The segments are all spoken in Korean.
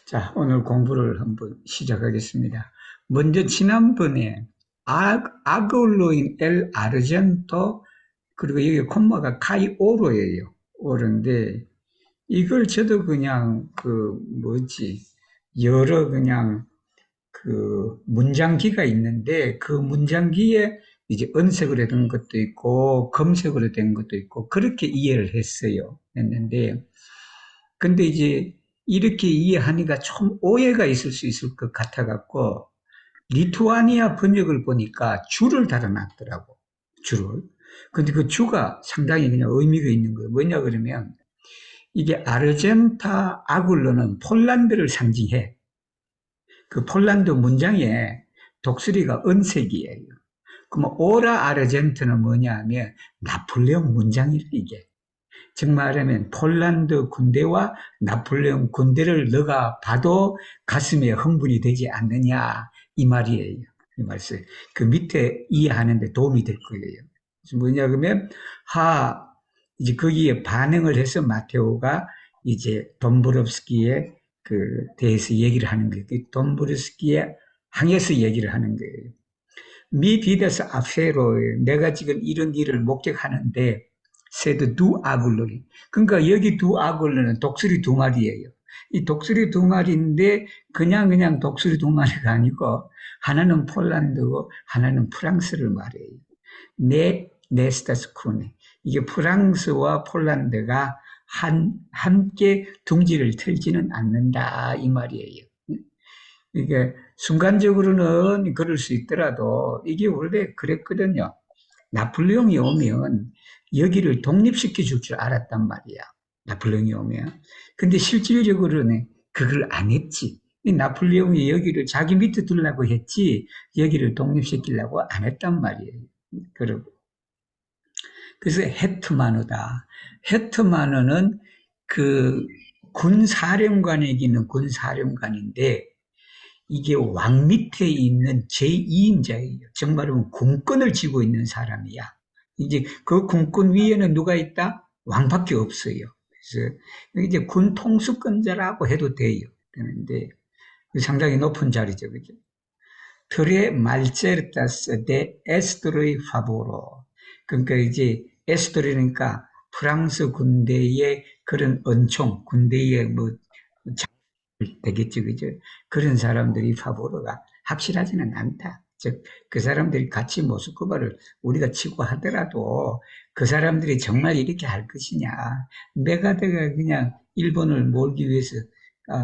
자, 오늘 공부를 한번 시작하겠습니다. 먼저 지난번에 아글로인 엘 아르젠토 그리고 여기 콤마가 카이오로예요. 오로인데 이걸 저도 그냥 여러 그냥 그 문장기가 있는데 그 문장기에 이제 은색으로 된 것도 있고 검색으로 된 것도 있고 그렇게 이해를 했는데 근데 이제 이렇게 이해하니까 좀 오해가 있을 수 있을 것 같아 갖고 리투아니아 번역을 보니까 주를 달아놨더라고. 주를. 근데 그 주가 상당히 그냥 의미가 있는 거예요. 뭐냐 그러면 이게 아르젠타 아굴러는 폴란드를 상징해. 그 폴란드 문장에 독수리가 은색이에요. 그러면 오라 아르젠트는 뭐냐 하면 나폴레옹 문장일 이게. 즉 말하면 폴란드 군대와 나폴레옹 군대를 너가 봐도 가슴에 흥분이 되지 않느냐 이 말이에요. 이 말씀. 그 밑에 이해하는 데 도움이 될 거예요. 그래서 뭐냐 그러면 이제 거기에 반응을 해서 마테오가 이제 돈브롭스키에 대해서 얘기를 하는 거예요. 돈브롭스키에 항해서 얘기를 하는 거예요. 미 비데스 아페로 내가 지금 이런 일을 목격하는데 세드 두 아굴로리. 그러니까 여기 두 아굴로는 독수리 두 마리예요. 이 독수리 두 마리인데 그냥 독수리 두 마리가 아니고 하나는 폴란드고 하나는 프랑스를 말해요. 네스타스쿠네. 이게 프랑스와 폴란드가 함께 둥지를 틀지는 않는다 이 말이에요. 이게 순간적으로는 그럴 수 있더라도 이게 원래 그랬거든요. 나폴레옹이 오면 여기를 독립시켜 줄 줄 알았단 말이야. 나폴레옹이 오면. 근데 실질적으로는 그걸 안 했지. 이 나폴레옹이 여기를 자기 밑에 두려고 했지 여기를 독립시키려고 안 했단 말이에요. 그러고 그래서 헤트마누다. 헤트마누는 그 군사령관에게는 군사령관인데 이게 왕 밑에 있는 제2인자예요. 정말로 군권을 쥐고 있는 사람이야. 이제 그 군권 위에는 누가 있다? 왕밖에 없어요. 그래서 이제 군 통수권자라고 해도 돼요. 그런데 상당히 높은 자리죠, 그죠? 트레 말체르타스 데 에스트로이 파보로. 그러니까 이제 에스트로니까 프랑스 군대의 그런 은총, 군대의 뭐 되겠죠, 그죠? 그런 사람들이 파보로가 확실하지는 않다. 즉, 그 사람들이 같이 모스크바를 우리가 치고 하더라도 그 사람들이 정말 이렇게 할 것이냐. 메가드가 그냥 일본을 몰기 위해서,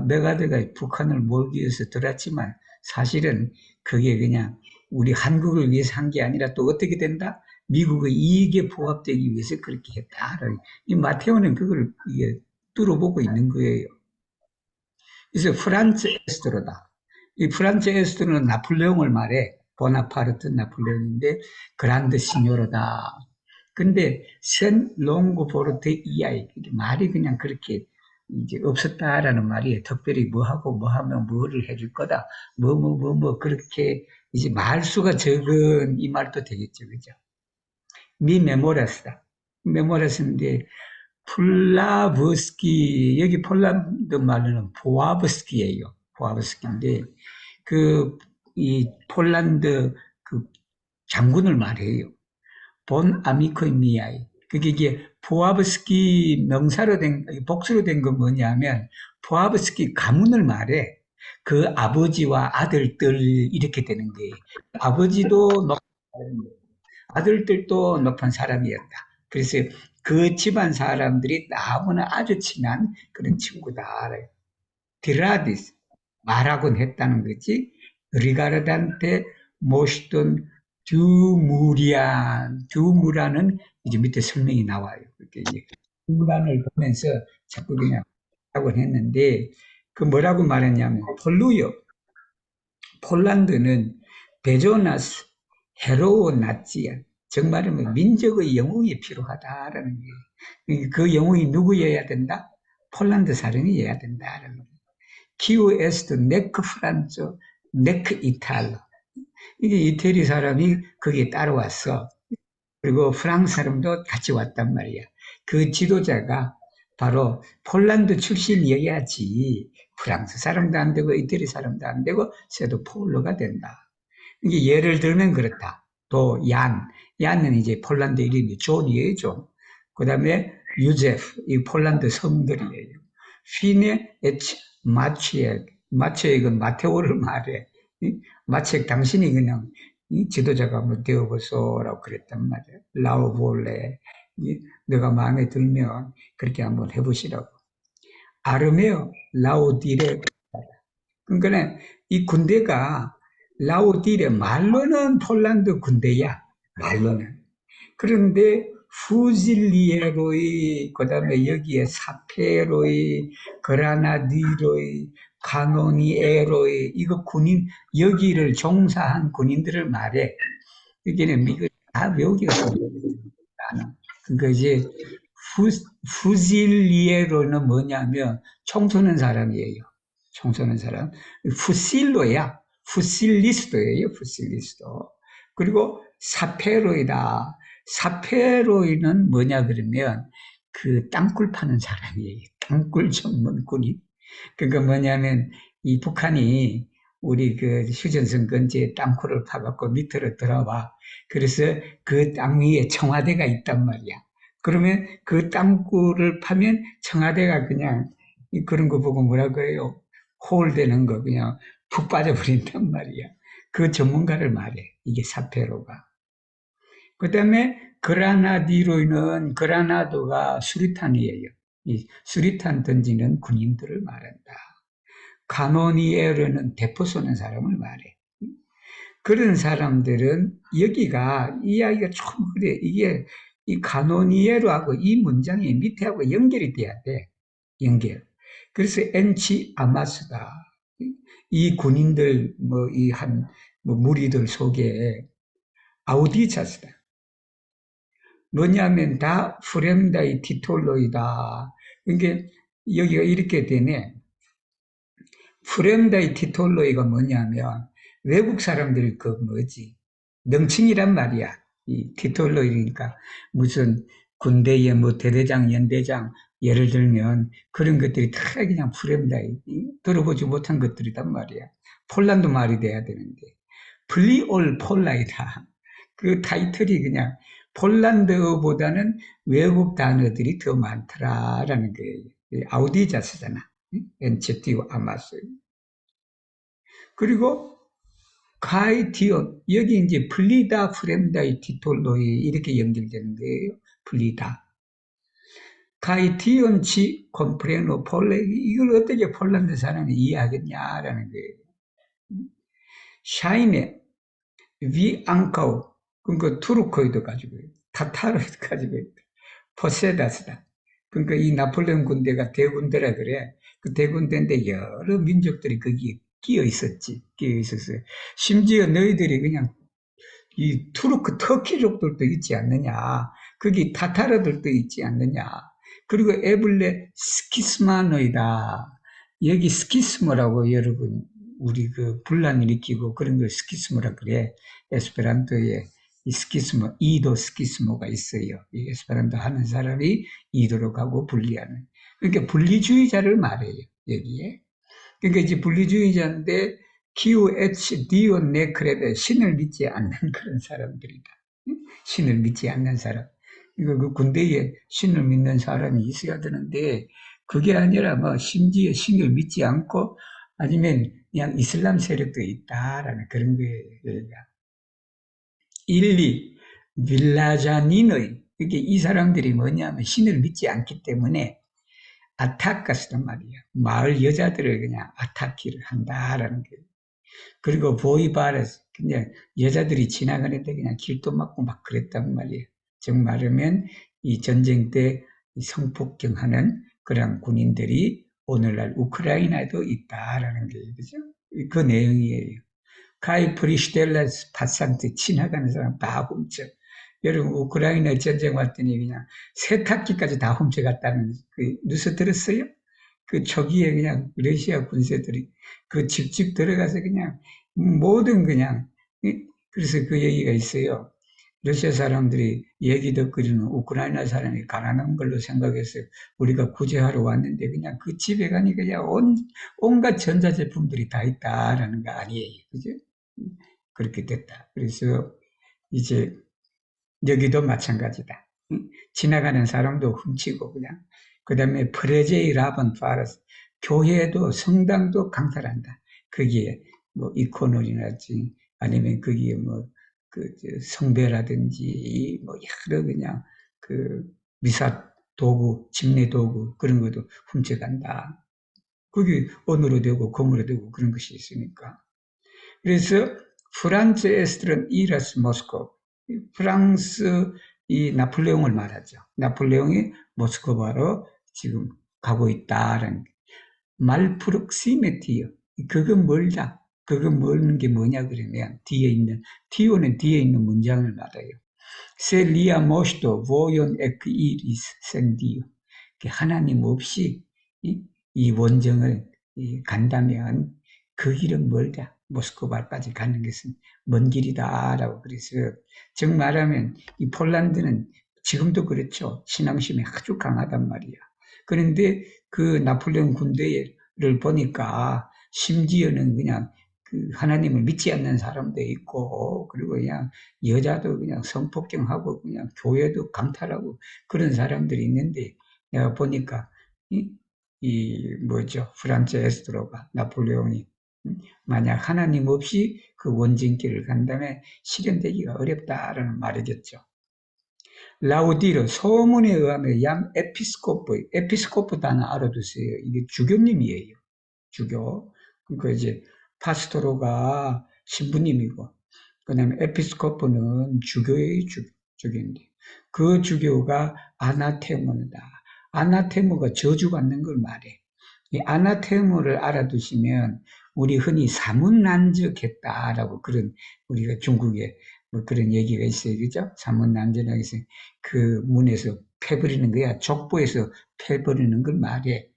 메가드가 북한을 몰기 위해서 들었지만 사실은 그게 그냥 우리 한국을 위해서 한 게 아니라 또 어떻게 된다? 미국의 이익에 부합되기 위해서 그렇게 했다. 이 마테오는 그걸 이게 뚫어보고 있는 거예요. 그래서 프란츠 에스트로다. 이 프란츠 에스트로는 나폴레옹을 말해. 보나파르트 나폴레옹인데 그란드 시뇨르다. 근데 센 롱고보르트 이하이 말이 그냥 그렇게 이제 없었다라는 말이에요. 특별히 뭐 하고 뭐 하면 뭐를 해줄 거다. 그렇게 이제 말수가 적은 이 말도 되겠죠. 그죠? 미 메모라스다. 메모라스인데 플라브스키, 여기 폴란드 말로는 보아브스키예요. 보아브스키인데, 이 폴란드 그 장군을 말해요. 본 아미코이 미아이. 그게 이게 포아브스키 명사로 복수로 된 건 뭐냐면, 포아브스키 가문을 말해. 그 아버지와 아들들 이렇게 되는 거예요. 아버지도 높은 사람이었고, 아들들도 높은 사람이었다. 그래서 그 집안 사람들이 나하고는 아주 친한 그런 친구다. 디라디스 말하곤 했다는 거지. 리가르단테 모시던 듀무라는 이제 밑에 설명이 나와요. 그렇게 이제 듀무란을 보면서 자꾸 그냥 하곤 했는데 그 뭐라고 말했냐면 폴루요. 폴란드는 베조나스 헤로우 나치야. 정말은 민족의 영웅이 필요하다라는 거예요. 그 영웅이 누구여야 된다? 폴란드 사람이어야 된다라는 거예요. 키우 에스트 네크 프란츠 네크 이탈로. 이게 이태리 사람이 거기에 따라왔어. 그리고 프랑스 사람도 같이 왔단 말이야. 그 지도자가 바로 폴란드 출신이어야지 프랑스 사람도 안 되고 이태리 사람도 안 되고 쇠도 폴로가 된다. 이게 예를 들면 그렇다. 또 얀은 이제 폴란드 이름이 존이에요, 존. 그 다음에 유제프, 이 폴란드 성들이에요. 휘네 에치 마치액은 마테오를 말해. 마치액 당신이 그냥 이 지도자가 한번 되어보소라고 그랬단 말이에요. 라오볼레, 너가 마음에 들면 그렇게 한번 해보시라고. 아르메오, 라오디레. 그러니까 이 군대가 라오디레, 말로는 폴란드 군대야. 말로는. 그런데 후질리에로이, 그 다음에 여기에 사페로이, 그라나디로이, 카노니에로이, 이거 군인, 여기를 종사한 군인들을 말해. 여기는 미국 다 외우기가 좀 어렵잖아. 그러니까 이제 후질리에로는 뭐냐면 청소는 사람이에요. 청소는 사람. 후실로야. 후실리스도예요. 후실리스도. 그리고 사페로이다. 사페로이는 뭐냐 그러면 그 땅굴 파는 사람이에요. 땅굴 전문 군인. 그러니까 뭐냐면 이 북한이 우리 그 휴전선 근처에 땅굴을 파갖고 밑으로 들어와. 그래서 그 땅 위에 청와대가 있단 말이야. 그러면 그 땅굴을 파면 청와대가 그냥 그런 거 보고 뭐라고 해요? 홀되는 거 그냥 푹 빠져버린단 말이야. 그 전문가를 말해. 이게 사페로가. 그 다음에 그라나디로는 그라나도가 수리탄이에요. 이 수리탄 던지는 군인들을 말한다. 카노니에르는 대포 쏘는 사람을 말해. 그런 사람들은 여기가 이야기가 좀 그래. 이게 이 카노니에르하고 이 문장이 밑에하고 연결이 돼야 돼. 연결. 그래서 엔치 아마스다. 이 군인들 뭐 이 한 뭐 무리들 속에 아우디차스다. 뭐냐면 다 프렘다이 티톨로이다. 그러니까 여기가 이렇게 되네. 프렘다이 티톨로이가 뭐냐면 외국 사람들 그 뭐지 명칭이란 말이야. 이 티톨로이니까 무슨 군대의 뭐 대대장, 연대장 예를 들면 그런 것들이 다 그냥 프렘다이 들어보지 못한 것들이란 말이야. 폴란드 말이 돼야 되는데 플리올 폴라이다. 그 타이틀이 그냥 폴란드어보다는 외국 단어들이 더 많더라라는 거예요. 아우디자스잖아. 엔체티오 아마스. 그리고 카이티온 여기 이제 플리다 프렘다이 티톨로이 이렇게 연결되는 거예요. 플리다. 카이티온치 콤프레노 폴레 이걸 어떻게 폴란드 사람이 이해하겠냐라는 거예요. 샤이네 위앙카우 그러니까 투르코이도 가지고 있다. 타타르도 가지고 있다. 포세다스다. 그러니까 이 나폴레옹 군대가 대군대라 그래. 그 대군대인데 여러 민족들이 거기에 끼어 있었지. 끼어 있었어요. 심지어 너희들이 그냥 이 투르크 터키족들도 있지 않느냐. 거기 타타르들도 있지 않느냐. 그리고 에블레 스키스마노이다. 여기 스키스모라고 여러분 우리 그 분란 일으키고 그런 걸 스키스모라 그래. 에스페란토에 이 스키스모, 이도 스키스모가 있어요. 이 에스페란토 하는 사람이 이도로 가고 분리하는. 그러니까 분리주의자를 말해요. 여기에. 그러니까 이제 분리주의자인데 키우 에치 디온 네크레베 신을 믿지 않는 그런 사람들이다. 신을 믿지 않는 사람. 이거 그 군대에 신을 믿는 사람이 있어야 되는데 그게 아니라 뭐 심지어 신을 믿지 않고 아니면 그냥 이슬람 세력도 있다라는 그런 거예요. 그러니까. 1, 2 빌라자닌의 이게 이 사람들이 뭐냐면 신을 믿지 않기 때문에 아타카스단 말이야. 마을 여자들을 그냥 아타키를 한다라는 거예요. 그리고 보이바르스 그냥 여자들이 지나가는데 그냥 길도 막고 막 그랬단 말이에요. 즉 말하면 이 전쟁 때 성폭행하는 그런 군인들이 오늘날 우크라이나에도 있다라는 거예요. 그죠? 그 내용이에요. 카이 프리시델라스 파산트 지나가는 사람 다 훔쳐. 여러분 우크라이나 전쟁 왔더니 그냥 세탁기까지 다 훔쳐갔다는 그 뉴스 들었어요? 그 초기에 그냥 러시아 군세들이 그 집집 들어가서 그냥 모든 그냥 그래서 그 얘기가 있어요. 러시아 사람들이 얘기 듣기로는 우크라이나 사람이 가난한 걸로 생각해서 우리가 구제하러 왔는데 그냥 그 집에 가니 그냥 온갖 전자제품들이 다 있다라는 거 아니에요. 그죠? 그렇게 됐다. 그래서 이제 여기도 마찬가지다. 지나가는 사람도 훔치고 그냥. 그 다음에 프레제이 라본 파라스. 교회도 성당도 강탈한다. 거기에 뭐 이코놀이라든지 아니면 거기에 뭐 그 성배라든지 뭐 여러 그냥 그 미사 도구, 집례 도구 그런 것도 훔쳐간다. 그게 언어로 되고 검으로 되고 그런 것이 있으니까. 그래서 프란츠 에스트론 이라스 모스코 프랑스 이 나폴레옹을 말하죠. 나폴레옹이 모스크바로 지금 가고 있다라는 말프록시메티요. 그건 멀다. 그거 멀는 게 뭐냐 그러면 뒤에 있는 티오는 뒤에 있는 문장을 말해요. 셀리아 모시도 보yon 에크 이리스 생디요. 하나님 없이 이 원정을 간다면 그 길은 멀다. 모스크바까지 가는 것은 먼 길이다라고 그래서 정 말하면 이 폴란드는 지금도 그렇죠. 신앙심이 아주 강하단 말이야. 그런데 그 나폴레옹 군대를 보니까 심지어는 그냥 그 하나님을 믿지 않는 사람도 있고 그리고 그냥 여자도 그냥 성폭행하고 그냥 교회도 강탈하고 그런 사람들이 있는데 내가 보니까 이 뭐죠 프란츠 에스트로가 나폴레옹이 만약 하나님 없이 그 원진길을 간다면 실현되기가 어렵다라는 말이겠죠. 라우디르 소문에 의하면 양 에피스코프 단어 알아두세요. 이게 주교님이에요. 주교. 그러니까 이제 파스토로가 신부님이고 그다음에 에피스코프는 주교의 주교인데 그 주교가 아나테모다. 아나테모가 저주받는 걸 말해. 이 아나테모를 알아두시면 우리 흔히 사문난적했다라고 그런 우리가 중국에 뭐 그런 얘기가 있어요. 그죠? 사문난적이라고 해서 그 문에서 패버리는 거야. 족보에서 패버리는 걸 말해.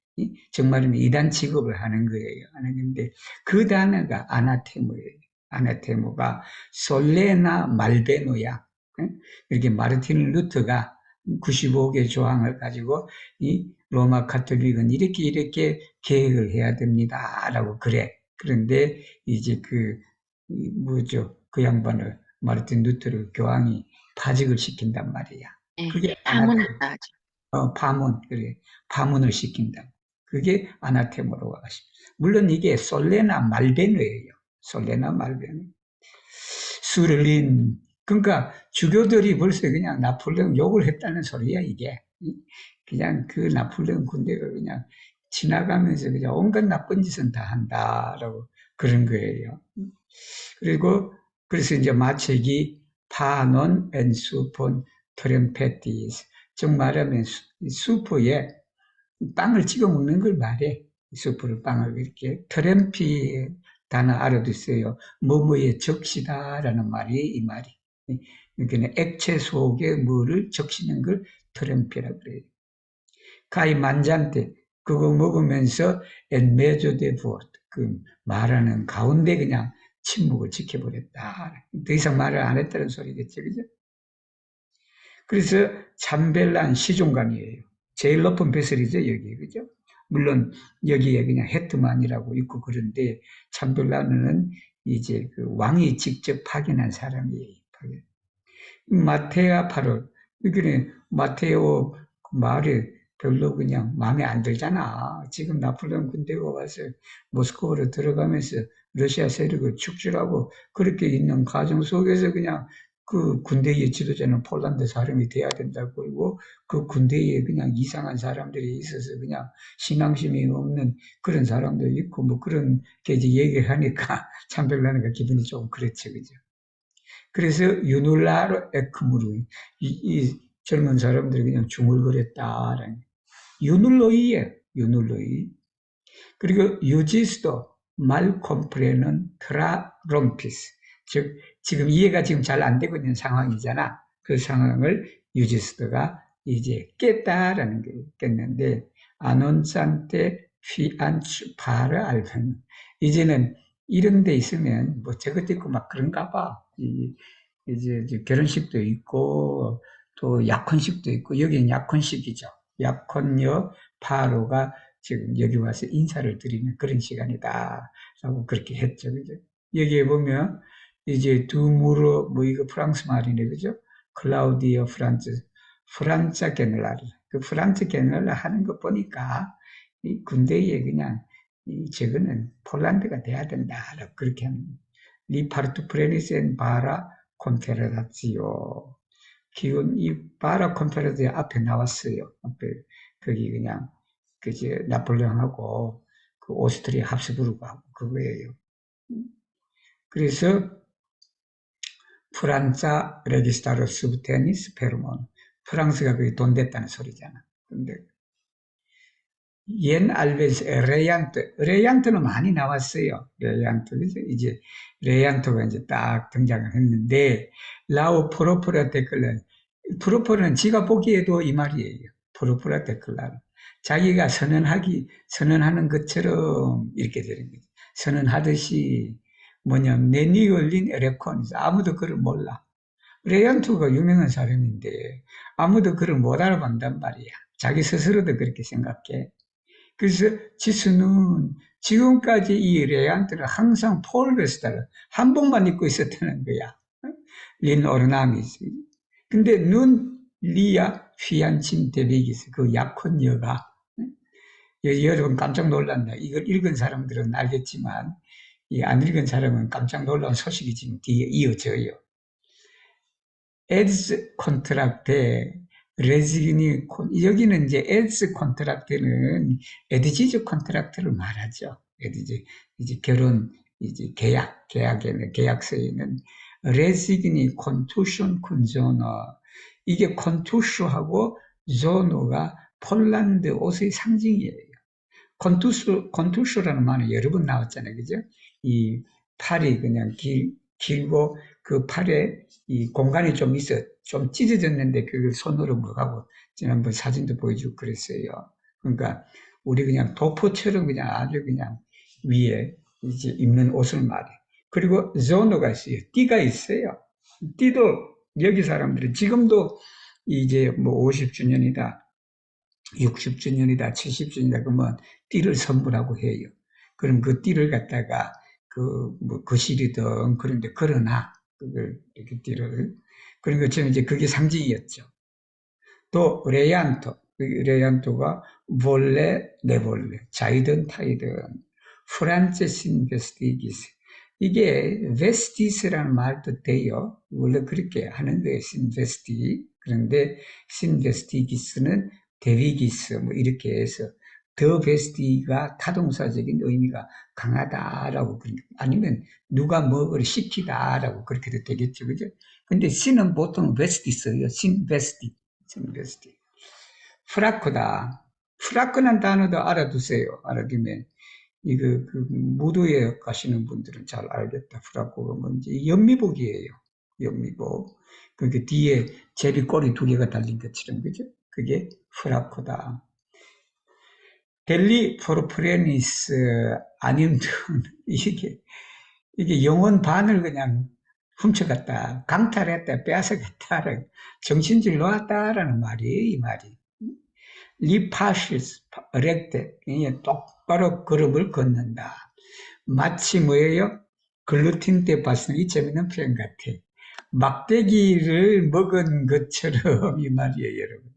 정말이면 이단 취급을 하는 거예요. 하는 건데 그 단어가 아나테모예요. 아나테모가 솔레나 말베노야. 이렇게 마르틴 루터가 95개 조항을 가지고 이 로마 카톨릭은 이렇게 계획을 해야 됩니다라고 그래. 그런데 이제 그 뭐죠? 그 양반을 마르틴 루터를 교황이 파직을 시킨단 말이야. 예, 그게 아나테모. 파문했다 하죠. 파문, 그래. 파문을 시킨다. 그게 아나테모라고 하십니다. 물론 이게 솔레나 말베노예요. 솔레나 말베노. 수를린. 그러니까 주교들이 벌써 그냥 나폴레옹 욕을 했다는 소리야, 이게. 그냥 그 나폴레옹 군대가 그냥 지나가면서 그냥 온갖 나쁜 짓은 다 한다라고 그런 거예요. 그리고 그래서 이제 마책이 파논 앤 수폰 트렘페티스. 즉 말하면 수프에 빵을 찍어 먹는 걸 말해. 수프를 빵을 이렇게 트렘피 단어 알아두세요. 뭐뭐에 적시다라는 말이 이 말이. 그러니까 액체 속에 뭐를 적시는 걸 트렘피라고 그래요. 가이 만잔테 그거 먹으면서 엔메조데 부었 그 말하는 가운데 그냥 침묵을 지켜버렸다. 더 이상 말을 안 했다는 소리겠죠, 그죠? 그래서 참벨란 시종관이에요. 제일 높은 배설이죠, 여기, 그죠? 물론 여기에 그냥 헤트만이라고 있고 그런데 참벨란은 이제 그 왕이 직접 파견한 사람이에요. 마테아 8월. 그러니까 마테오 말이 별로 그냥 마음에 안 들잖아. 지금 나폴레옹 군대가 와서 모스크바로 들어가면서 러시아 세력을 축출하고 그렇게 있는 과정 속에서 그냥 그 군대의 지도자는 폴란드 사람이 돼야 된다고 그러고 그 군대에 그냥 이상한 사람들이 있어서 그냥 신앙심이 없는 그런 사람도 있고 뭐 그런 게 이제 얘기를 하니까 참별나니까 기분이 조금 그렇죠. 그죠? 그래서 유놀라로 에크무르 이 젊은 사람들이 그냥 중얼거렸다라는 유눌로이에 유눌로이 그리고 유지스도 말콤프레는 트라롬피스 즉 지금 이해가 지금 잘 안 되고 있는 상황이잖아. 그 상황을 유지스도가 이제 깼다라는 게 깼는데 아논산테 휘안츠 파르 알펜 이제는 이런 데 있으면 뭐 저것 있고 막 그런가 봐. 이제 결혼식도 있고, 또 약혼식도 있고, 여기는 약혼식이죠. 약혼녀 파로가 지금 여기 와서 인사를 드리는 그런 시간이다. 라고 그렇게 했죠. 그죠? 여기에 보면, 이제 두무르, 뭐 이거 프랑스 말이네. 그죠? 클라우디오 프란차 게넬라를. 그 프란츠 게넬라 하는 거 보니까, 이 군대에 그냥, 저거는 폴란드가 돼야 된다. 라고 그렇게 하는 리파르투 프레니센 바라 콘페레라지오. 기본 이 바라 콘페레라지오 앞에 나왔어요. 앞에 거기 그냥 그제 나폴레옹하고 그 오스트리아 합스부르크하고 그거예요. 그래서 프란자 레기스타르 스부테니스 페르몬. 프랑스가 그게 돈 됐다는 소리잖아. 근데 옌 알베스 레얀트는 많이 나왔어요. 레얀트 그죠? 이제 레얀트가 이제 딱 등장을 했는데 라우 프로프라 데클라 프로포는 지가 보기에도 이 말이에요. 프로프라 데클라 자기가 선언하는 것처럼 이렇게 되는 거죠. 선언하듯이 뭐냐면 내니올린 에레콘 아무도 그를 몰라. 레얀트가 유명한 사람인데 아무도 그를 못 알아본단 말이야. 자기 스스로도 그렇게 생각해. 그래서 지수는 지금까지 이 레안트를 항상 폴 베스타를 한복만 입고 있었다는 거야. 린 오르나미스. 근데 눈 리아 피안친 데비기스 그 약혼녀가 여러분 깜짝 놀란다. 이걸 읽은 사람들은 알겠지만 이 안 읽은 사람은 깜짝 놀란 소식이 지금 뒤에 이어져요. 에드스 콘트락테 레지니 여기는 이제 에드스 콘트락테는 에드지즈 콘트락트를 말하죠. 에드지 이제 결혼 이제 계약에는 계약서에는 레지니 콘투션 쿤조너 이게 콘투쇼하고 조노가 폴란드 옷의 상징이에요. 컨투쇼라는 말은 여러 번 나왔잖아요. 그죠? 이 팔이 그냥 길고 그 팔에 이 공간이 좀 있어, 좀 찢어졌는데 그걸 손으로 뭐하고 지난번 사진도 보여주고 그랬어요. 그러니까 우리 그냥 도포처럼 그냥 아주 그냥 위에 이제 입는 옷을 말해. 그리고 조노가 있어요. 띠가 있어요. 띠도 여기 사람들은 지금도 이제 뭐 50주년이다. 60주년이다, 70주년이다, 그러면 띠를 선물하고 해요. 그럼 그 띠를 갖다가 뭐 거실이든 그런데 걸어놔. 그걸, 이렇게 띠를. 그런 것처럼 이제 그게 상징이었죠. 또, 레얀토가 볼레, 네볼레, 자이든 타이든, 프란체 신베스티기스. 이게 베스티스라는 말도 돼요. 원래 그렇게 하는 거예요, 신베스티. 그런데 신베스티기스는 데비기스, 뭐 이렇게 해서 더 베스티가 타동사적인 의미가 강하다라고 아니면 누가 뭐를 시키다라고 그렇게도 되겠죠, 그죠? 근데 신은 보통 베스티 써요, 신베스티. 선베스티. 프라크다. 프라크는 단어도 알아두세요. 알아두면 이거 그 무도에 가시는 분들은 잘 알겠다. 프라크가 뭔지 연미복이에요. 연미복. 그 뒤에 제비꼬리 두 개가 달린 것처럼 그죠? 그게 프라크다. 델리 포르프레니스 아님든 이게 영혼 반을 그냥 훔쳐갔다, 강탈했다, 빼앗아갔다, 정신줄 놓았다라는 말이에요, 이 말이. 리파시스, 렉테, 똑바로 걸음을 걷는다. 마치 뭐예요? 글루틴 때 봤을 이 재밌는 표현 같아. 막대기를 먹은 것처럼 이 말이에요, 여러분.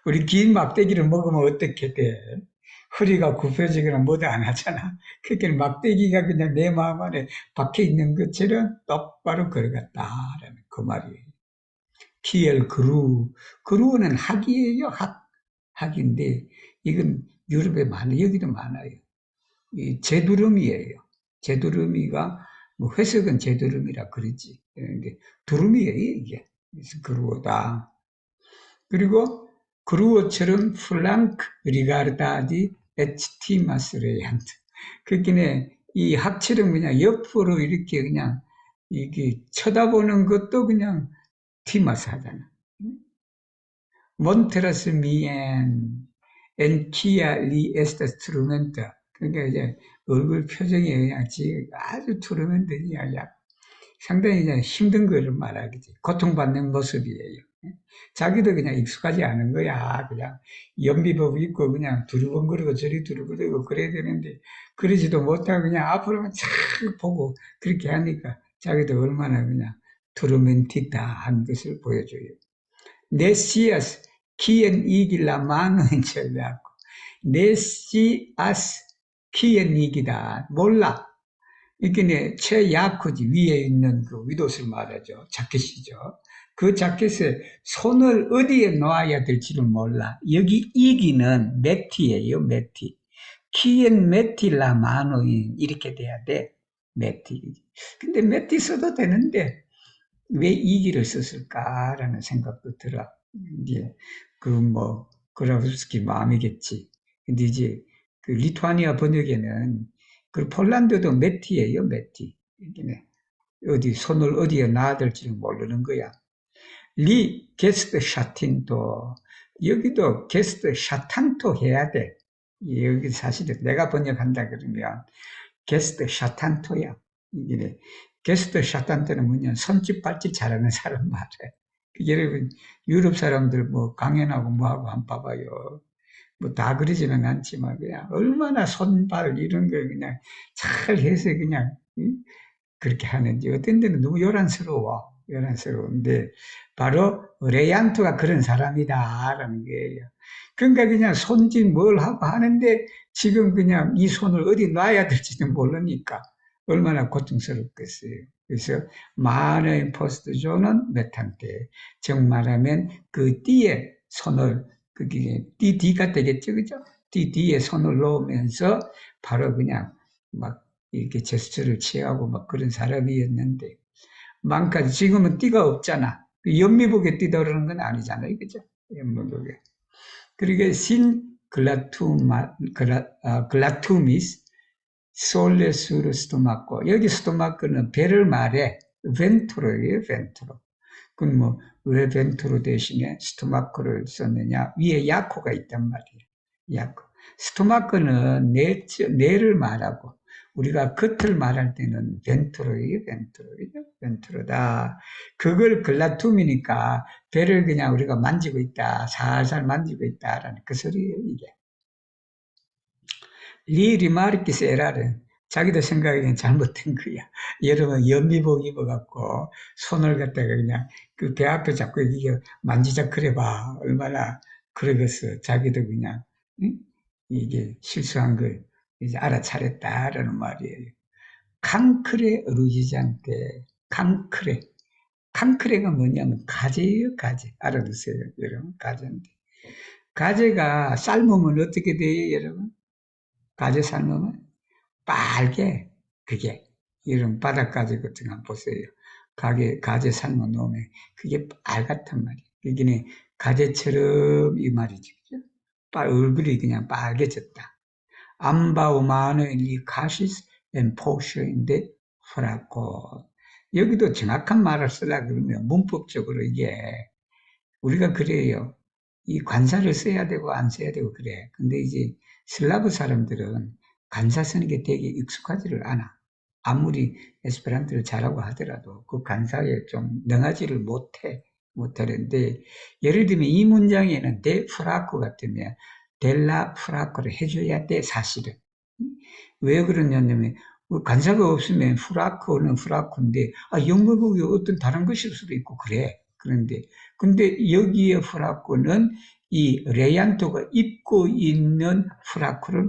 우리 긴 막대기를 먹으면 어떻게 돼? 허리가 굽혀지거나 뭐도 안 하잖아. 그러니까 막대기가 그냥 내 마음 안에 박혀 있는 것처럼 똑바로 걸어갔다라는 그 말이에요. 키엘 그루는 학이에요, 학인데 이건 유럽에 많아요. 여기도 많아요. 이 제두름이에요. 제두름이가 뭐 회색은 제두름이라 그러지. 그런데 두름이에요, 이게. 그래서 그루어다. 그리고 그루어처럼 플랑크 리가르다디 에치티마스 레한트. 그렇긴 이 학처럼 그냥 옆으로 이렇게 그냥 이게 쳐다보는 것도 그냥 티마스 하잖아. 몬테라스 미엔 엔키아 리 에스타 트루멘타. 그러니까 이제 얼굴 표정이 그냥 지금 아주 트루멘트야. 상당히 그냥 힘든 거를 말하겠지. 고통받는 모습이에요. 자기도 그냥 익숙하지 않은 거야. 그냥 연비복 입고 그냥 두루번거리고 저리 두루번거리고 그래야 되는데 그러지도 못하고 그냥 앞으로만 착 보고 그렇게 하니까 자기도 얼마나 그냥 투르멘티다한 것을 보여줘요. 네시아스 키엔 이길라 마노인 절배하고 네시아스 키엔 이기다 몰라. 이게 최약호지 위에 있는 그 윗옷을 말하죠. 자켓이죠. 그 자켓에 손을 어디에 놓아야 될지를 몰라. 여기 이기는 메티예요, 메티. 키엔 메티라 마노인 이렇게 돼야 돼. 메티. 근데 메티 써도 되는데 왜 이기를 썼을까라는 생각도 들어. 이제 그 그라브스키 마음이겠지. 근데 이제 그 리투아니아 번역에는 그 폴란드도 메티예요, 메티. 이게 어디 손을 어디에 놔야 될지 모르는 거야. 리 게스트 샤틴도 여기도 게스트 샤탄토 해야 돼. 여기 사실은 내가 번역한다 그러면 게스트 샤탄토야. 이게 게스트 샤탄토는 뭐냐 손짓 발짓 잘하는 사람 말이야. 여러분 유럽 사람들 뭐 강연하고 뭐하고 한번 봐봐요. 뭐 다 그러지는 않지만 그냥 얼마나 손발 이런 걸 그냥 잘 해서 그냥 그렇게 하는지 어떤 데는 너무 요란스러워. 요란스러운데 바로 레얀토가 그런 사람이다라는 거예요. 그러니까 그냥 손짓 뭘 하고 하는데 지금 그냥 이 손을 어디 놔야 될지는 모르니까 얼마나 고통스럽겠어요. 그래서 마너인 포스트존은 메탄테 즉 말하면 그 띠에 손을 그게 띠 뒤가 되겠죠, 그죠? 띠 뒤에 손을 놓으면서 바로 그냥 막 이렇게 제스처를 취하고 막 그런 사람이었는데 망까지 지금은 띠가 없잖아. 연미복에 띠다 그러는 건 아니잖아요, 그죠? 연미복에. 그러게 신 글라투미스 솔레 수르 스토마코 여기 스토마코는 배를 말해 벤트로예요, 벤트로. 그럼 뭐 왜 벤트로 대신에 스토마코를 썼느냐? 위에 야코가 있단 말이에요. 야코. 스토마코는 뇌를 말하고 우리가 겉을 말할 때는 벤트로예요, 벤트로예요, 벤트로다. 그걸 글라툼이니까 배를 그냥 우리가 만지고 있다, 살살 만지고 있다라는 그 소리예요, 이게. 리 리마르키스 에라는 자기도 생각하기엔 잘못된 거야. 여러분 연미복 입어갖고 손을 갖다가 그냥 그 배 앞에 잡고 이게 만지작거려봐. 얼마나 그러겠어. 자기도 그냥 응? 이게 실수한 걸 이제 알아차렸다라는 말이에요. 캉크레 루지잔테 캉크레. 캉크레가 뭐냐면 가재예요, 가재. 알아두세요, 여러분. 가재인데. 가재가 삶으면 어떻게 돼요, 여러분? 가재 삶으면 빨개. 그게 이런 바닷가재 같은 거 한번 보세요. 가재 삶아 놓으면 그게 빨갛단 말이에요. 그게 가재처럼 이 말이지. 그죠? 얼굴이 그냥 빨개졌다. 암바우마는 이 가시스 앤 포셔인데 프라코. 여기도 정확한 말을 쓰려 그러면 문법적으로 이게 우리가 그래요. 이 관사를 써야 되고 안 써야 되고 그래. 근데 이제 슬라브 사람들은 관사 쓰는 게 되게 익숙하지를 않아. 아무리 에스페란토를 잘하고 하더라도 그 관사에 좀 능하지를 못하는데 예를 들면 이 문장에는 데 프라코 같으면 델라 프라코를 해줘야 돼, 사실은. 왜 그러냐면 관사가 없으면 프라코는 프라코인데 영어국이 어떤 다른 것일 수도 있고 그래. 그런데 근데 여기에 프라코는 이 레얀토가 입고 있는 프라코를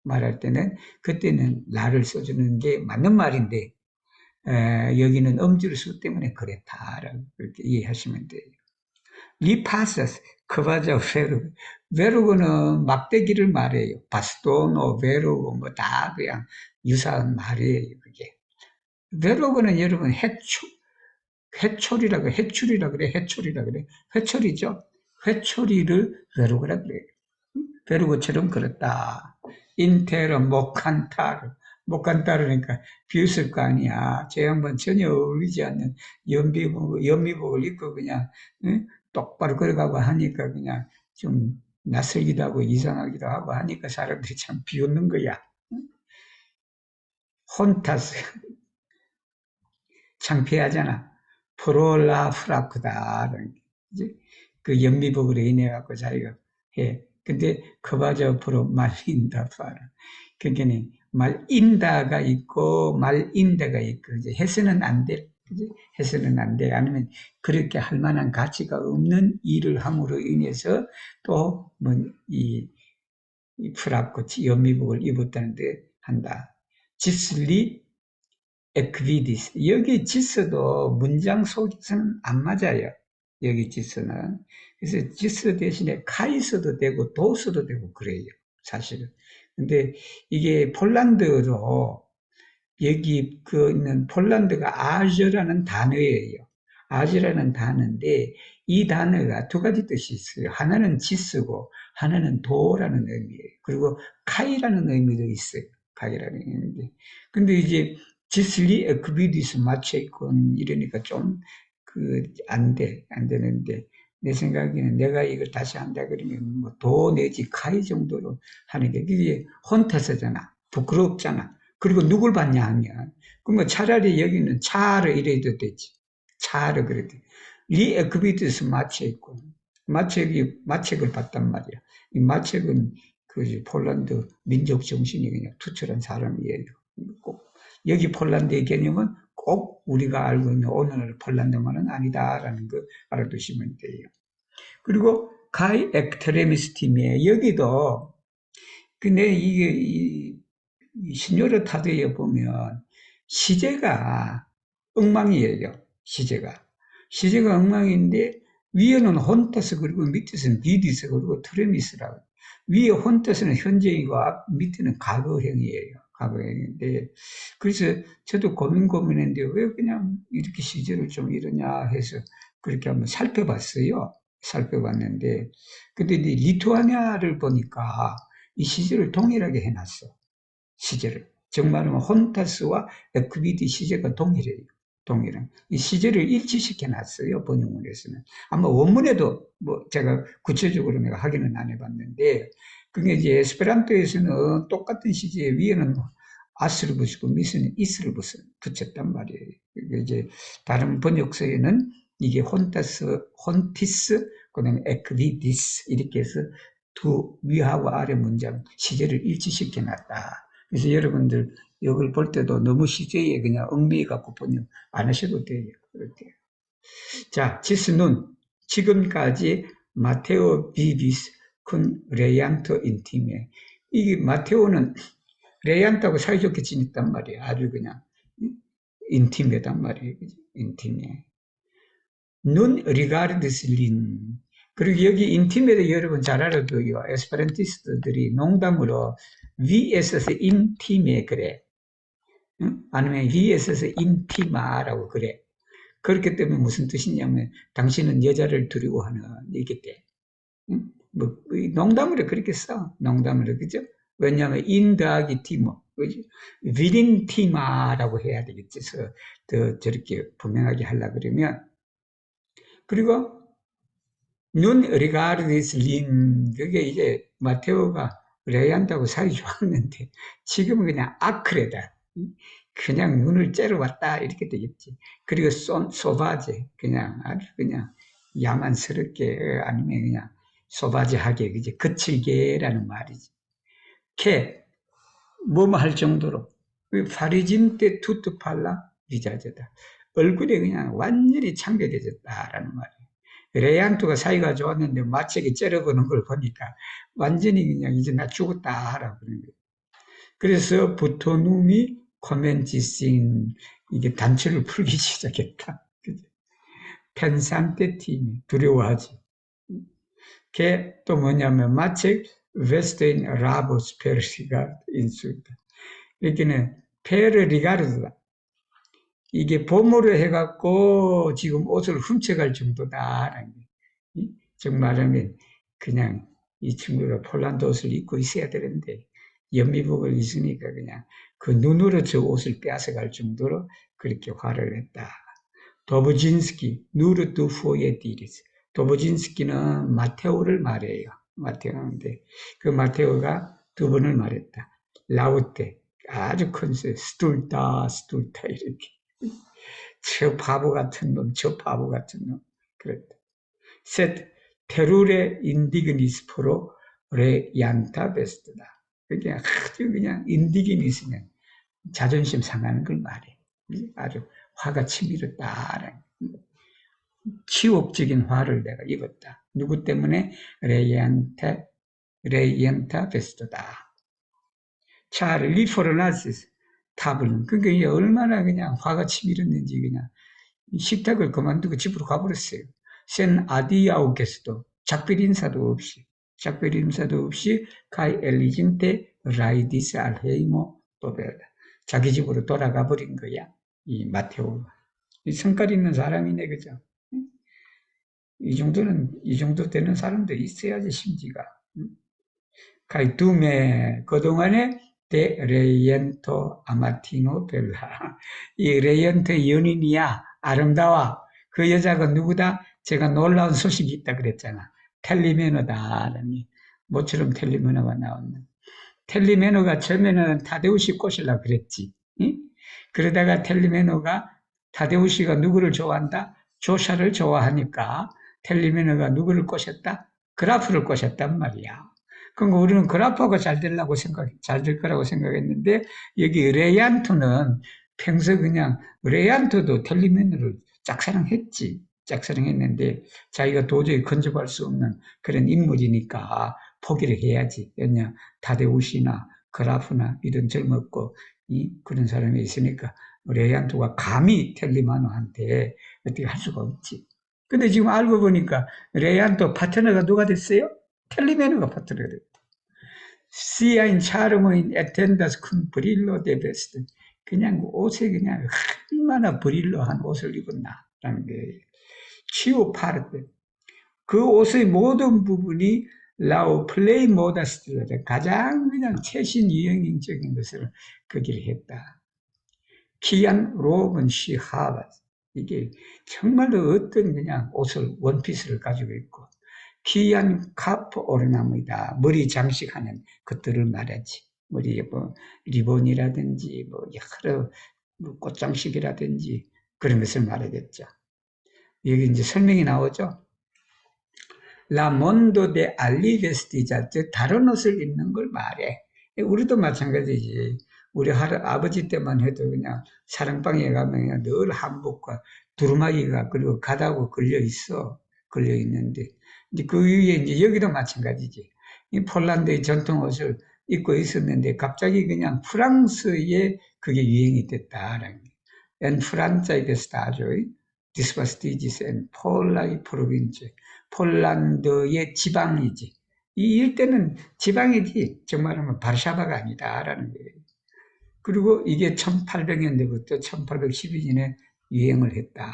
말할 때는 그때는 라를 써주는 게 맞는 말인데 여기는 음주수 때문에 그랬다라고 그렇게 이해하시면 돼요. 리파서스 크바자 베르 베르고는 막대기를 말해요. 바스토노 베르고 뭐 다 그냥 유사한 말이에요. 그게 베르고는 여러분 해초리라 그래, 해초리라 그래, 회초리죠. 회초리를 베르고라 그래요. 베르고처럼 그렇다. 인테르 모칸타르 모칸타르니까 비웃을 거 아니야. 제 양반 전혀 어울리지 않는 연미복을 입고 그냥 응? 똑바로 걸어가고 하니까 그냥 좀 낯설기도 하고 이상하기도 하고 하니까 사람들이 참 비웃는 거야. 혼타스 창피하잖아. 프롤라프라크다라는 게. 그지? 그 연미복으로 인해 갖고 자기가 해. 근데 그마저 프로 말린다 파라. 그러니까 말인다가 있고 말인다가 있고 이제 해서는 안 돼. 그지? 해서는 안 돼. 아니면 그렇게 할 만한 가치가 없는 일을 함으로 인해서 또 뭐 이 프라크 연미복을 입었다는데 한다. 지슬리 에퀴디스. 여기 지스도 문장 속에서는 안 맞아요. 여기 지스는. 그래서 지스 대신에 카이스도 되고 도스도 되고 그래요. 사실은. 근데 이게 폴란드로 여기 그 있는 폴란드가 아저라는 단어예요. 아저라는 단어인데 이 단어가 두 가지 뜻이 있어요. 하나는 지스고 하나는 도라는 의미예요. 그리고 카이라는 의미도 있어요. 카이라는 의미인데. 근데 이제 지슬리 에크비디스 마체콘 이러니까 좀 안 되는데 내 생각에는 내가 이걸 다시 한다 그러면 뭐 도 내지 카이 정도로 하는 게 그게 혼태서잖아. 부끄럽잖아. 그리고 누굴 받냐 하면, 그러면 차라리 여기는 차를 이래도 되지. 차를 그래도. 리에크비트스 마책고, 마책을 봤단 말이야. 이 마책은 그 폴란드 민족 정신이 그냥 투철한 사람이에요. 꼭, 여기 폴란드의 개념은 꼭 우리가 알고 있는 오늘날 폴란드만은 아니다라는 거 알아두시면 돼요. 그리고 가이 엑트레미스 팀이에요. 여기도, 근데 이게, 신요르 타드에 보면 시제가 엉망이에요. 시제가 엉망인데 위에는 혼타스 그리고 밑에서는 디디스 그리고 트레미스라고. 위에 혼타스는 현재이고 밑에는 과거형이에요. 과거형인데 그래서 저도 고민했는데 왜 그냥 이렇게 시제를 좀 이러냐 해서 그렇게 한번 살펴봤어요. 살펴봤는데 근데 이제 리투아니아를 보니까 이 시제를 동일하게 해놨어. 시제를. 정말로 혼타스와 에크비디 시제가 동일해요. 동일한. 이 시제를 일치시켜 놨어요. 번역문에서는. 아마 원문에도 뭐 제가 구체적으로 내가 확인은 안 해봤는데, 그게 이제 에스페란토에서는 똑같은 시제 위에는 아스를 붙이고 밑에는 이스를 붙였단 말이에요. 이제 다른 번역서에는 이게 혼티스, 그 다음에 에크비디스 이렇게 해서 두 위하고 아래 문장 시제를 일치시켜 놨다. 그래서 여러분들 이걸 볼 때도 너무 시제에 그냥 얽매여 갖고 번역 안 하셔도 돼요. 그렇게. 자, 지스는 지금까지 마테오 비비스 큰 레얀토 인티메. 이게 마테오는 레얀토하고 사이좋게 지냈단 말이에요. 아주 그냥 인티메단 말이에요. 인티메. 눈 리가르드스 린. 그리고 여기 인티메도 여러분 잘 알아둬요. 에스페란티스트들이 농담으로 위에서서 인티메 그래. 응? 아니면 위에서서 인티마라고 그래. 그렇기 때문에 무슨 뜻이냐면 당신은 여자를 두려고 하는 얘기때. 응? 뭐 농담으로 그렇게 써. 농담으로 그죠? 왜냐하면 인 더하기 티모. 그죠? 위린 티마라고 해야 되겠지. 더 저렇게 분명하게 하려 그러면 그리고 눈 리가르디스 린 그게 이제 마테오가 레이한다고 사이 좋았는데 지금은 그냥 아크레다. 그냥 눈을 째려봤다 이렇게 되겠지. 그리고 소바제 그냥 아주 그냥 야만스럽게 아니면 그냥 소바제하게 그지 거칠게라는 말이지. 캐 뭐뭐 할 정도로 파리짐 때 투투팔라 리자제다. 얼굴이 그냥 완전히 창백해졌다라는 말이에요. 레얀토가 사이가 좋았는데 마책이 째려보는 걸 보니까 완전히 그냥 이제 나 죽었다 하라고 그러는 거예요. 그래서 부토눔이 코멘지싱 이게 단추를 풀기 시작했다. 펜산테 팀이 두려워하지. 그게 또 뭐냐면 마책 웨스테인 라보스 페르시가 인수다. 여기는 페르 리가르드다. 이게 보모를 해갖고 지금 옷을 훔쳐갈 정도다라는 게. 즉 말하면 그냥 이 친구가 폴란드 옷을 입고 있어야 되는데 연미복을 입으니까 그냥 그 눈으로 저 옷을 빼앗아갈 정도로 그렇게 화를 냈다. 도브진스키, 누르트 후에디리스. 도브진스키는 마테오를 말해요. 마테오인데 그 마테오가 두 번을 말했다. 라우테, 아주 큰 스툴타 이렇게. 저 바보 같은 놈, 저 바보 같은 놈. 그랬다. 셋, 테루레 인디그니스 프로 레 얀타 베스트다. 그게 아주 그냥 인디그니스는 자존심 상하는 걸 말해. 아주 화가 치밀었다. 치욕적인 화를 내가 입었다. 누구 때문에? 레이안타 베스트다. 자, 리포르나시스 탑을. 그러니까 얼마나 그냥 화가 치밀었는지 그냥 식탁을 그만두고 집으로 가버렸어요. 센 아디아우게스도 작별 인사도 없이 가이 엘리진테 라이디스 알헤이모 또벨 자기 집으로 돌아가 버린 거야. 이 마테오가. 이 성깔 있는 사람이네, 그죠? 이 정도 되는 사람도 있어야지, 심지가. 가이 두메, 그동안에 데 레이엔토 아마티노 벨라. 이 레이엔토 연인이야. 아름다워. 그 여자가 누구다? 제가 놀라운 소식이 있다 그랬잖아. 텔리메노다. 모처럼 텔리메노가 나왔네. 텔리메노가 처음에는 타데우시 꼬시려고 그랬지. 응? 그러다가 텔리메노가 타데우시가 누구를 좋아한다? 조샤를 좋아하니까 텔리메노가 누구를 꼬셨다? 그라프를 꼬셨단 말이야. 그러니까 우리는 그라파가 잘 될 거라고 생각했는데, 여기 레얀토는 평소 그냥, 레얀토도 텔리메노를 짝사랑했는데, 자기가 도저히 근접할 수 없는 그런 인물이니까 포기를 해야지. 왜냐, 타데우시나 그라프나 이런 젊었고, 그런 사람이 있으니까, 레얀토가 감히 텔리마노한테 어떻게 할 수가 없지. 근데 지금 알고 보니까, 레얀토 파트너가 누가 됐어요? 텔리메노가 파트너가 됐다. Sia in charmo in attendas con brillo de veste. 그냥 옷에 그냥 얼마나 브릴로한 옷을 입었나라는 게 치오 파르테. 그 옷의 모든 부분이 라오 플레이 모다스트를 가장 그냥 최신 유행적인 것을 거기를 했다. 키안 로번 시 하바스. 이게 정말로 어떤 그냥 옷을 원피스를 가지고 있고 귀한 카프 오르나무이다. 머리 장식하는 것들을 말하지. 머리에 뭐 리본이라든지 뭐 여러 뭐 꽃장식이라든지 그런 것을 말하겠죠. 여기 이제 설명이 나오죠. 라몬도 데 알리베스티자, 즉 다른 옷을 입는 걸 말해. 우리도 마찬가지지. 우리 아버지 때만 해도 그냥 사랑방에 가면 늘 한복과 두루마기가 그리고 가다고 걸려 있는데 이제 그 위에 이제 여기도 마찬가지지. 이 폴란드의 전통 옷을 입고 있었는데 갑자기 그냥 프랑스에 그게 유행이 됐다라는 게. En Francia que stajo, disvastigis en Polai province. 폴란드의 지방이지. 이 일대는 지방이지. 정말하면 바르샤바가 아니다라는 거예요. 그리고 이게 1800년대부터 1812년에 유행을 했다.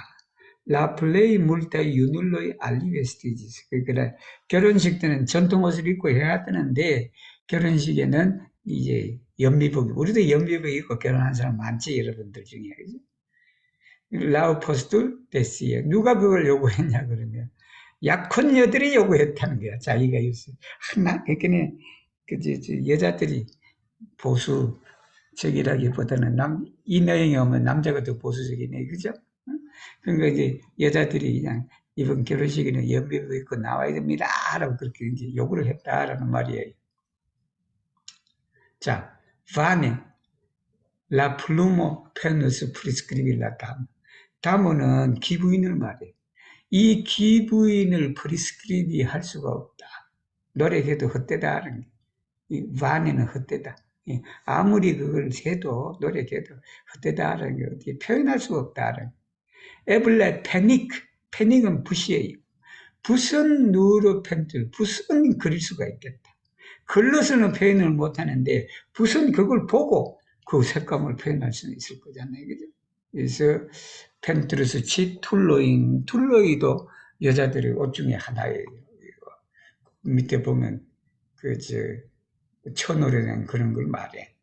라 플레이 물타이 유눌로이 알리베스티지스. 그러니까 결혼식 때는 전통 옷을 입고 해야 되는데 결혼식에는 이제 연미복, 우리도 연미복 입고 결혼한 사람 많지, 여러분들 중에. 그죠? 라우포스툴 데시에. 누가 그걸 요구했냐 그러면 약혼녀들이 요구했다는 거야. 자기가 요새 하나 그러니까 여자들이 보수적이라기보다는 이 내용이 오면 남자가 더 보수적이네, 그죠? 그러니까 이제 여자들이 그냥 이번 결혼식에는 연비도 있고 나와야 됩니다라고 그렇게 이제 요구를 했다라는 말이에요. 자, 바네 라 플루모 페누스 프리스크리빌라 다모는 기부인을 말해. 이 기부인을 프리스크리비 할 수가 없다. 노력해도 헛되다라는 게. 이 바네는 헛되다. 아무리 그걸 해도 노력해도 헛되다라는 게 어떻게 표현할 수가 없다라는. 에블레 패닉은 붓이에요. 붓은 누르펜틀, 붓은 그릴 수가 있겠다. 글로서는 표현을 못하는데 붓은 그걸 보고 그 색감을 표현할 수는 있을 거잖아요, 그죠? 그래서 펜트루스치 툴로이도 여자들의 옷 중에 하나예요. 밑에 보면 천오래된 그런 걸 말해.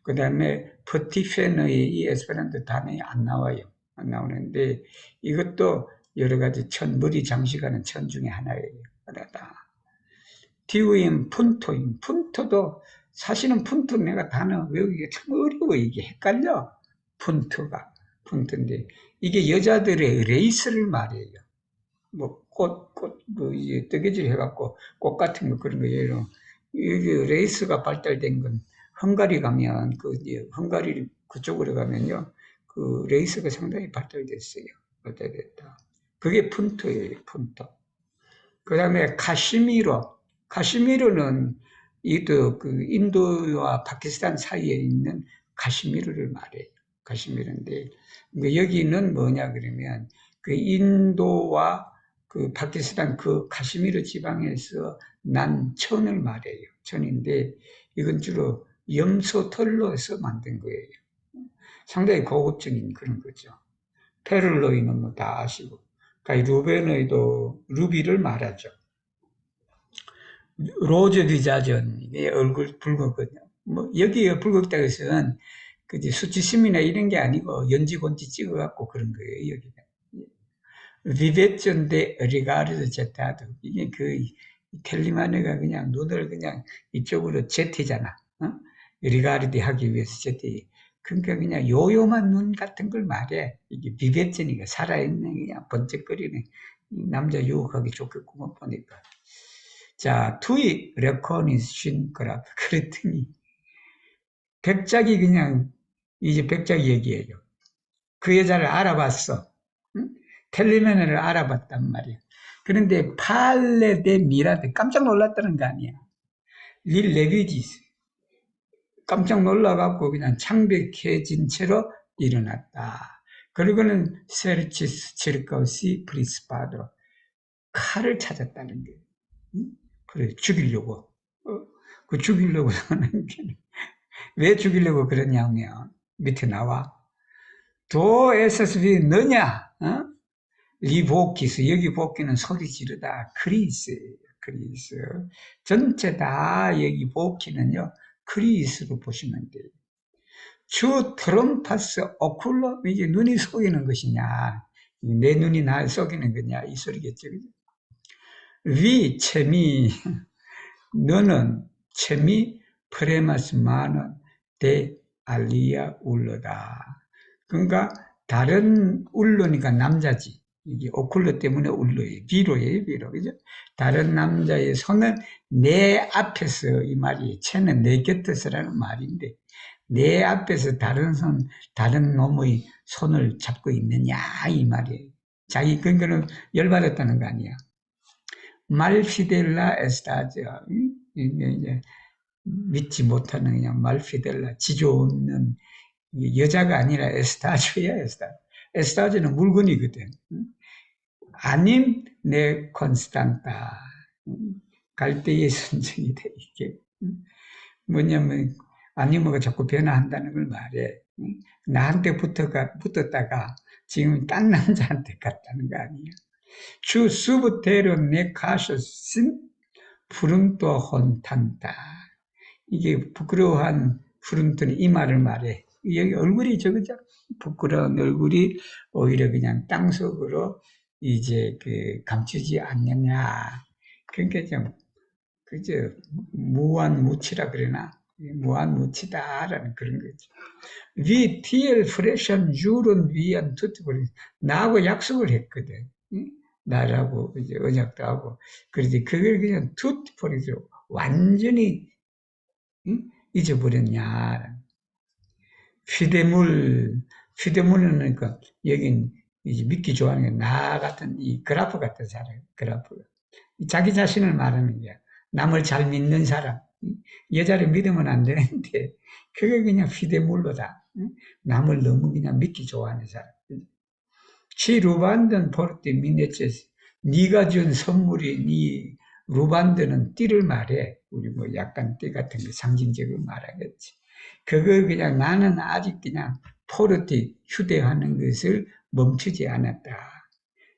그 다음에 퍼티페너의 이 에스페란토 단어이 안 나와요. 안 나오는데 이것도 여러 가지 머리 장식하는 천 중에 하나예요. 디우인 푼토도 사실은 푼토 내가 단어 외우기가 참 어려워. 이게 헷갈려. 푼토가 푼트인데, 이게 여자들의 레이스를 말해요. 뭐, 이제 뜨개질 해갖고, 꽃 같은 거 그런 거예요. 이게 레이스가 발달된 건, 헝가리 가면, 이제 헝가리 그쪽으로 가면요, 그 레이스가 상당히 발달됐어요. 발달됐다. 그게 푼트예요, 푼트. 그 다음에 카시미로. 카시미로는 이도 그 인도와 파키스탄 사이에 있는 카시미르를 말해요. 카시미르인데, 여기는 뭐냐 그러면 그 인도와 그 파키스탄 그 카시미르 지방에서 난 천을 말해요. 천인데 이건 주로 염소털로서 만든 거예요. 상당히 고급적인 그런 거죠. 페를로이는 뭐 다 아시고, 그러니까 루베노이도 루비를 말하죠. 로즈 디자전, 이게 얼굴 붉었거든요. 뭐, 여기에 붉었다고 해서는, 수치심이나 이런 게 아니고, 연지곤지 찍어갖고 그런 거예요, 여기는. 비베전데 리가르드 제타도. 이게 켈리마네가 그냥 눈을 그냥 이쪽으로 제티잖아. 어? 리가르디 하기 위해서 제티. 그러니까 그냥 요요만 눈 같은 걸 말해. 이게 비베전이가 살아있는, 그냥 번쩍거리는 남자 유혹하기 좋겠구만 보니까. 자, 투이 레코니신 그라프. 그랬더니, 백작이 그냥, 이제 백작이 얘기해요. 그 여자를 알아봤어. 응? 텔레메네를 알아봤단 말이야. 그런데 팔레 데 미라데 깜짝 놀랐다는 거 아니야. 릴 레비지스. 깜짝 놀라갖고 그냥 창백해진 채로 일어났다. 그리고는 세르치스 치르카우시 프리스파도 칼을 찾았다는 거예요. 응? 그래, 죽이려고. 그 죽이려고 하는 게, 왜 죽이려고 그러냐면, 밑에 나와. 도 SSB 너냐? 어? 리복기스, 여기 복기는 소리 지르다. 크리스, 크리스. 전체 다 여기 복기는요, 크리스로 보시면 돼요. 주 트럼파스 오쿨러, 이게 눈이 속이는 것이냐? 내 눈이 날 속이는 거냐? 이 소리겠죠. 위, 채미, 너는 채미 프레마스마는 데 알리아 울러다. 그러니까 다른 울러니까 남자지. 이게 오쿨러 때문에 울러예요. 비로예요, 비로. 그죠? 다른 남자의 손은 내 앞에서 이 말이 채는 내 곁에서라는 말인데 내 앞에서 다른 놈의 손을 잡고 있느냐 이 말이에요. 자기 근거는 열받았다는 거 아니야. 말피델라 에스타지아. 이제 믿지 못하는 그냥 말피델라, 지조 없는 여자가 아니라 에스타주야, 에스타주. 에스타주는 물건이거든. 아님 내 콘스탄타. 갈대의 선정이 돼, 이게. 뭐냐면, 아니모가 자꾸 변화한다는 걸 말해. 나한테 붙었다가 지금 딴 남자한테 갔다는 거 아니야. 주 수부테로 내 가셨신 푸른또 혼탄다. 이게 부끄러워한 푸른또는 이 말을 말해. 여기 얼굴이 저거죠? 부끄러운 얼굴이 오히려 그냥 땅속으로 이제 감추지 않느냐. 그러니까 좀, 그저, 무한무치라 그러나? 무한무치다라는 그런 거죠. 위, 티엘, 프레션, 줄은 위한 투트버리. 나하고 약속을 했거든. 응? 나라고 이제 언약도 하고. 그러지. 그걸 그냥 투트버리죠. 완전히 응? 잊어버렸냐. 휘대물은 그러니까 여긴 이제 믿기 좋아하는 게 나 같은 이 그래프 같은 사람, 그래프. 자기 자신을 말하는 거야. 남을 잘 믿는 사람. 여자를 믿으면 안 되는데 그게 그냥 휘대물로다. 남을 너무 그냥 믿기 좋아하는 사람. 치 루반든 포르티 미네체스. 네가 준 선물이 네 루반드는 띠를 말해. 우리 뭐 약간 띠 같은 거 상징적으로 말하겠지. 그걸 그냥 나는 아직 그냥 포르티 휴대하는 것을 멈추지 않았다.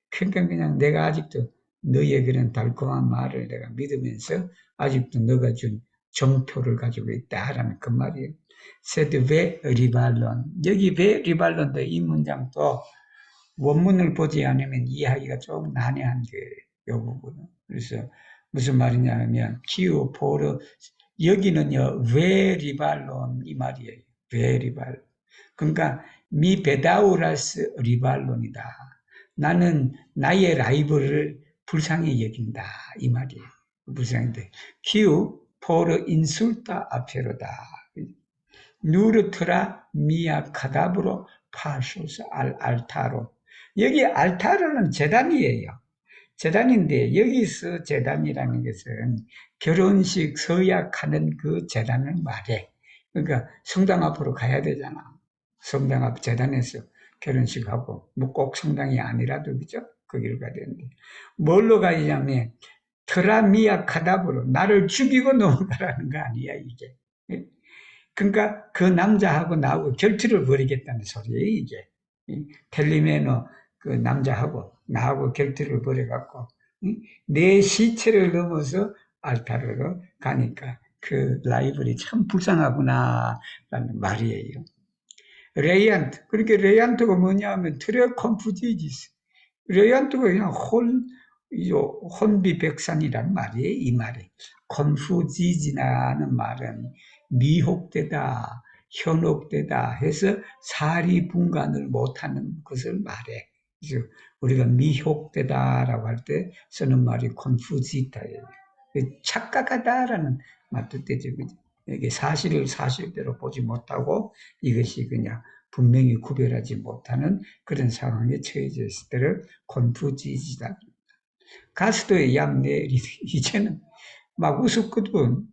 그러니까 그냥 내가 아직도 너의 그런 달콤한 말을 내가 믿으면서 아직도 너가 준 정표를 가지고 있다라는 그 말이에요. 세드 베 리발론. 여기 베 리발론도 이 문장도 원문을 보지 않으면 이해하기가 좀 난해한 게요 부분은. 그래서 무슨 말이냐면 키우 포르 여기는요 베 리발론 이 말이에요. 베 리발. 그러니까 미 베다우라스 리발론이다. 나는 나의 라이벌을 불쌍히 여긴다 이 말이에요. 불쌍한데 키우 포르 인술타 아페로다. 누르트라 미아 카다브로 파쇼스 알 알타로. 여기 알타로는 제단이에요. 제단인데 여기서 제단이라는 것은 결혼식 서약하는 그 제단을 말해. 그러니까 성당 앞으로 가야 되잖아. 성당 앞 제단에서 결혼식하고 뭐 꼭 성당이 아니라도 그죠? 거기를 가야 되는데 뭘로 가냐면 트라미아 카다브로 나를 죽이고 넘어가라는 거 아니야 이게. 그러니까 그 남자하고 나하고 결투를 벌이겠다는 소리예요 이게. 텔리메노 그 남자하고 나하고 결투를 벌여갖고 내 시체를 넘어서 알타르로 가니까 그 라이벌이 참 불쌍하구나라는 말이에요. 레이안트. 그렇게 레이안트가 뭐냐 하면 트레컴푸지지스. 레이안트가 그냥 혼비백산이란 말이에요, 이 말이. 컴푸지지나는 말은 미혹되다, 현혹되다 해서 사리분간을 못하는 것을 말해. 그래서 우리가 미혹되다라고 할 때 쓰는 말이 컴푸지타예요. 착각하다라는 말도 되죠. 이게 사실을 사실대로 보지 못하고 이것이 그냥 분명히 구별하지 못하는 그런 상황에 처해져 있을 때를 콘푸지지다. 가스도의 얌내 이제는 막 우습거든.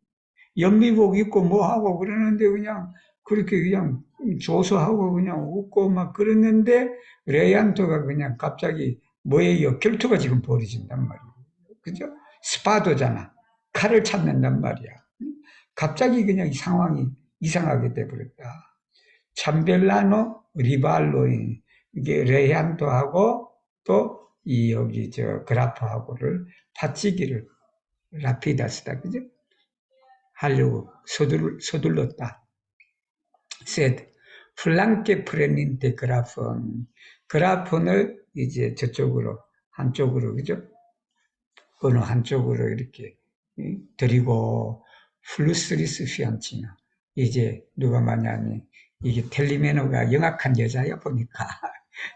연미복 입고 뭐 하고 그러는데 그냥 그렇게 그냥 조소하고 그냥 웃고 막 그러는데 레얀토가 그냥 갑자기 뭐예요? 결투가 지금 벌어진단 말이에요. 그죠? 스파도잖아. 칼을 찾는단 말이야. 갑자기 그냥 이 상황이 이상하게 돼버렸다. 참벨라노 리발로인 이게 레얀토하고 또 이 여기 저 그라프하고를 파치기를 라피다스다 그죠? 하려고 서둘렀다. said 플랑케 프레닌데 그라폰을 이제 저쪽으로 한쪽으로 그죠? 어느 한쪽으로 이렇게 드리고 플루스리스 피안치나 이제 누가 말하냐면 이게 텔리메노가 영악한 여자야 보니까